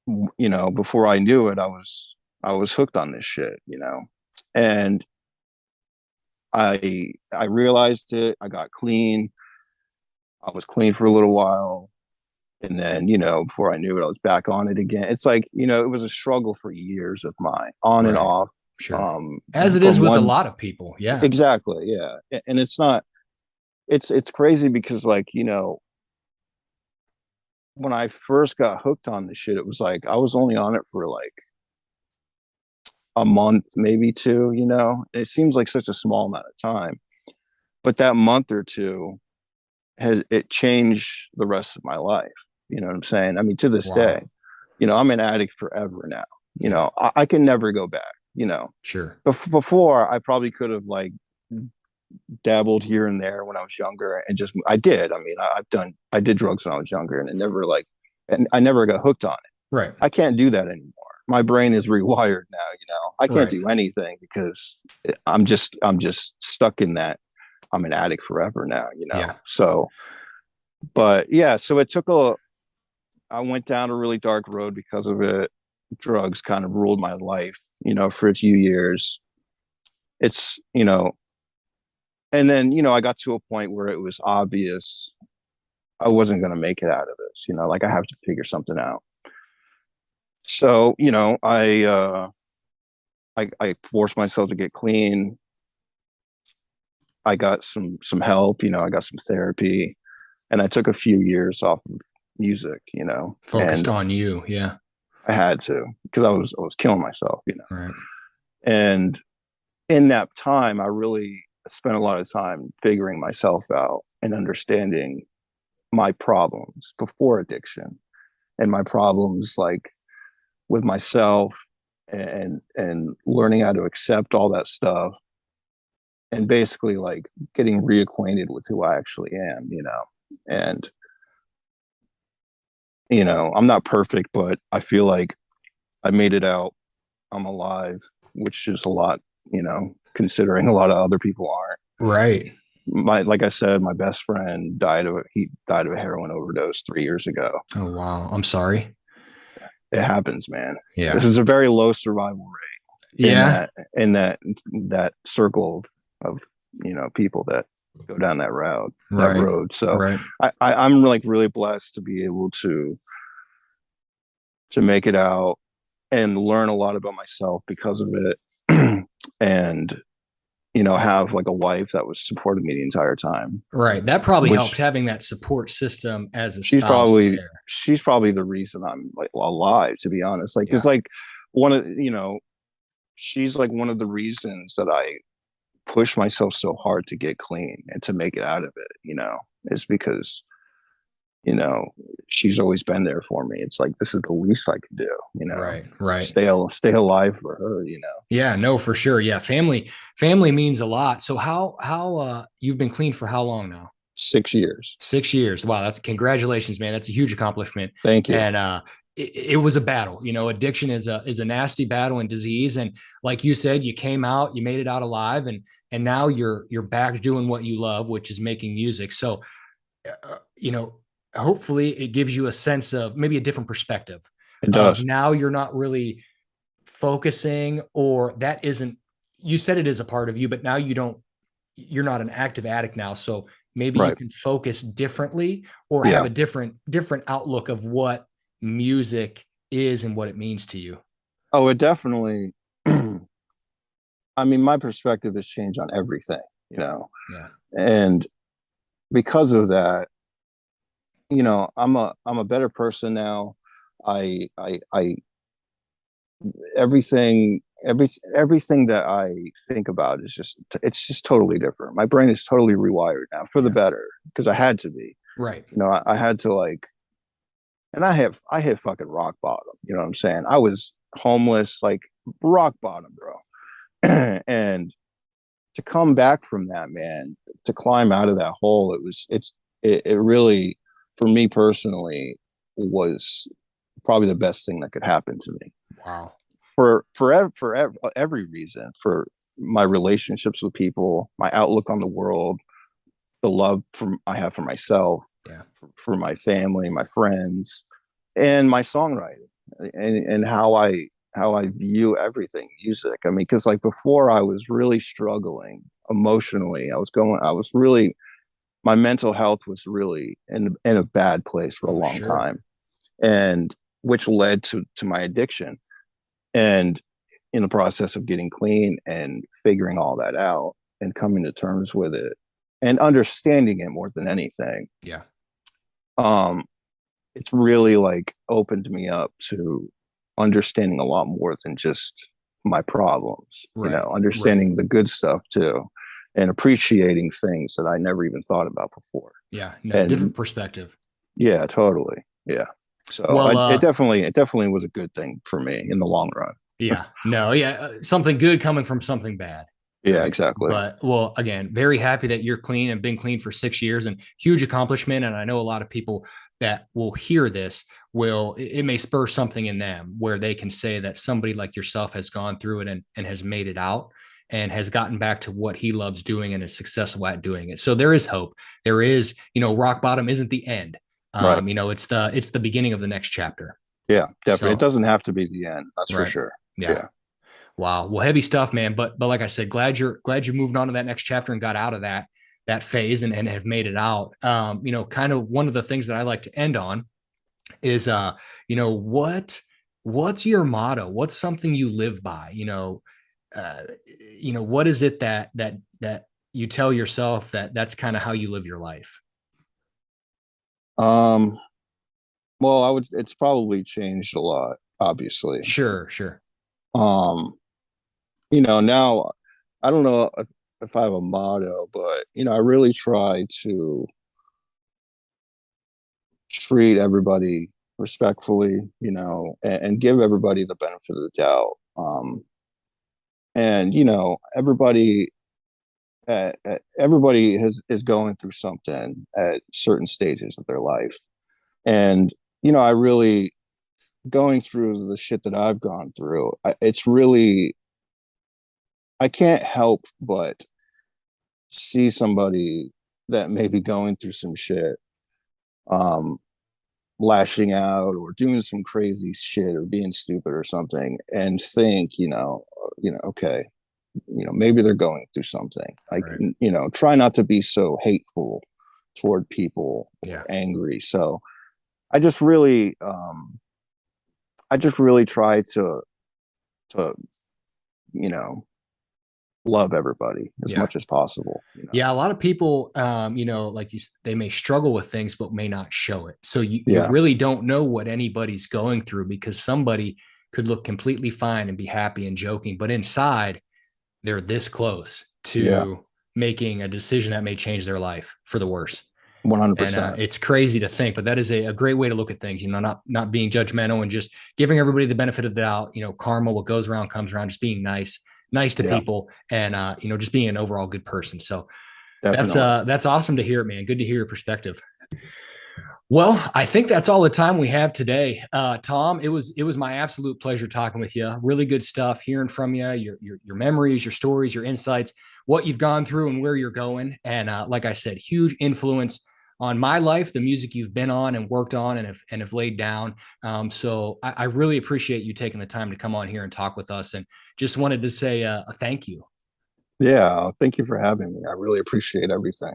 you know, before I knew it, I was hooked on this shit, you know. And I realized it. I got clean. I was clean for a little while. And then, you know, before I knew it, I was back on it again. It's like, you know, it was a struggle for years of mine, on and Right. off. Sure. Um, As it is from with a one lot of people. Yeah. exactly, yeah. And it's not it's crazy because like, you know, when I first got hooked on the shit, it was like I was only on it for like a month, maybe two, you know. It seems like such a small amount of time. But that month or two has it changed the rest of my life. You know what I'm saying? I mean, to this day, Wow. you know, I'm an addict forever now. You Yeah. know, I can never go back, you know. Sure. Before I probably could have like dabbled here and there when I was younger and just I did. I mean, I did drugs when I was younger and it never like and I never got hooked on it. Right. I can't do that anymore. My brain is rewired now, you know. I can't Right. do anything because I'm just stuck in that I'm an addict forever now, you know. Yeah. So, but yeah, so it took a I went down a really dark road because of it. Drugs kind of ruled my life, you know, for a few years. It's, you know, and then, you know, I got to a point where it was obvious I wasn't going to make it out of this, you know, like I have to figure something out. So, you know, I forced myself to get clean. I got some help, you know, I got some therapy, and I took a few years off of music, you know, Focused and on you. Yeah. I had to because I was killing myself, you know. Right. And in that time, I really spent a lot of time figuring myself out and understanding my problems before addiction and my problems like with myself and learning how to accept all that stuff and basically like getting reacquainted with who I actually am, you know. And you know, I'm not perfect, but I feel like I made it out. I'm alive, which is a lot, you know, considering a lot of other people aren't. Right. My like I said, my best friend he died of a heroin overdose 3 years ago. Oh, wow. I'm sorry. It happens, man. This Yeah. is a very low survival rate Yeah. in that circle of you know people that go down that Right. road. So Right. I'm like really blessed to be able to make it out and learn a lot about myself because of it. And have like a wife that was supporting me the entire time, Right. That probably helped which having that support system as a she's spouse probably there. she's probably the reason I'm like alive, to be honest. Like, Yeah. because like one of she's like one of the reasons that I push myself so hard to get clean and to make it out of it, is because you know she's always been there for me. It's like this is the least I could do, Right. Right. stay alive for her. Yeah, no, for sure. Yeah. Family means a lot. So you've been clean for how long now? 6 years. 6 years. Wow, that's congratulations, man. That's a huge accomplishment. Thank you. And it was a battle. Addiction is a nasty battle and disease. And like you said, you came out, you made it out alive, and now you're back doing what you love, which is making music. So uh, you know, hopefully it gives you a sense of maybe a different perspective It of does. now you're not really focusing, or that isn't, you said it is a part of you, but now you're not an active addict now. So maybe you Right. can focus differently or have Yeah. a different outlook of what music is and what it means to you. Oh, it definitely. I mean, my perspective has changed on everything, Yeah. and because of that, I'm a better person now. I everything everything that I think about is just totally different. My brain is totally rewired now for the Yeah. better because I had to be. Right. I had to like, and I hit fucking rock bottom. You know what I'm saying? I was homeless, like rock bottom, bro. And to come back from that, man, to climb out of that hole, it really, for me personally, was probably the best thing that could happen to me Wow. every reason, for my relationships with people, my outlook on the world, the love I have for myself, Yeah. for my family, my friends, and my songwriting, and how I view everything music. I mean, because like before, I was really struggling emotionally. I was really, my mental health was really in a bad place for a Oh, long sure. time, and which led to my addiction. And in the process of getting clean and figuring all that out and coming to terms with it and understanding it more than anything, Yeah. um, it's really like opened me up to understanding a lot more than just my problems, Right. Right. understanding the good stuff too, and appreciating things that I never even thought about before. Yeah. No, And different perspective. yeah, totally. Yeah. So Well, it definitely was a good thing for me in the long run. yeah. No, yeah. Something good coming from something bad. Yeah, Right. exactly. But well, again, very happy that you're clean and been clean for 6 years, and huge accomplishment. And I know a lot of people that will hear this it may spur something in them where they can say that somebody like yourself has gone through it and has made it out and has gotten back to what he loves doing and is successful at doing it. So there is hope. There is, rock bottom isn't the end. Right. It's the beginning of the next chapter. Yeah, definitely. It So doesn't have to be the end. That's for right. sure. Yeah. Yeah. Wow. Well, heavy stuff, man. But like I said, glad you moved on to that next chapter and got out of that phase and have made it out. Kind of one of the things that I like to end on is you know, what's your motto? What's something you live by? Uh, what is it that you tell yourself that's kind of how you live your life? Um, well, it's probably changed a lot, obviously. Sure, sure. Um, now I don't know if I have a motto, but I really try to treat everybody respectfully, and give everybody the benefit of the doubt. And everybody is going through something at certain stages of their life. And I really, going through the shit that I've gone through, it's really, I can't help but see somebody that may be going through some shit, um lashing out or doing some crazy shit or being stupid or something, and think, okay, maybe they're going through something. Like, Right. try not to be so hateful toward people or Yeah. angry. So I just really, I just really try to, you know, love everybody as Yeah. much as possible, you know. Yeah, a lot of people, like they may struggle with things, but may not show it. So you Yeah, really don't know what anybody's going through because somebody could look completely fine and be happy and joking, but inside they're this close yeah, to making a decision that may change their life for the worse. And 100%. it's crazy to think, but that is a great way to look at things. Not being judgmental and just giving everybody the benefit of the doubt. Karma, what goes around comes around. Just being nice to Yeah, people, and just being an overall good person. So definitely. that's awesome to hear, man. Good to hear your perspective. Well, I think that's all the time we have today. Tom, it was my absolute pleasure talking with you. Really good stuff, hearing from you, your memories, your stories, your insights, what you've gone through, and where you're going. And like I said, huge influence on my life, the music you've been on and worked on and have laid down. So I really appreciate you taking the time to come on here and talk with us. And just wanted to say a thank you. Yeah, thank you for having me. I really appreciate everything.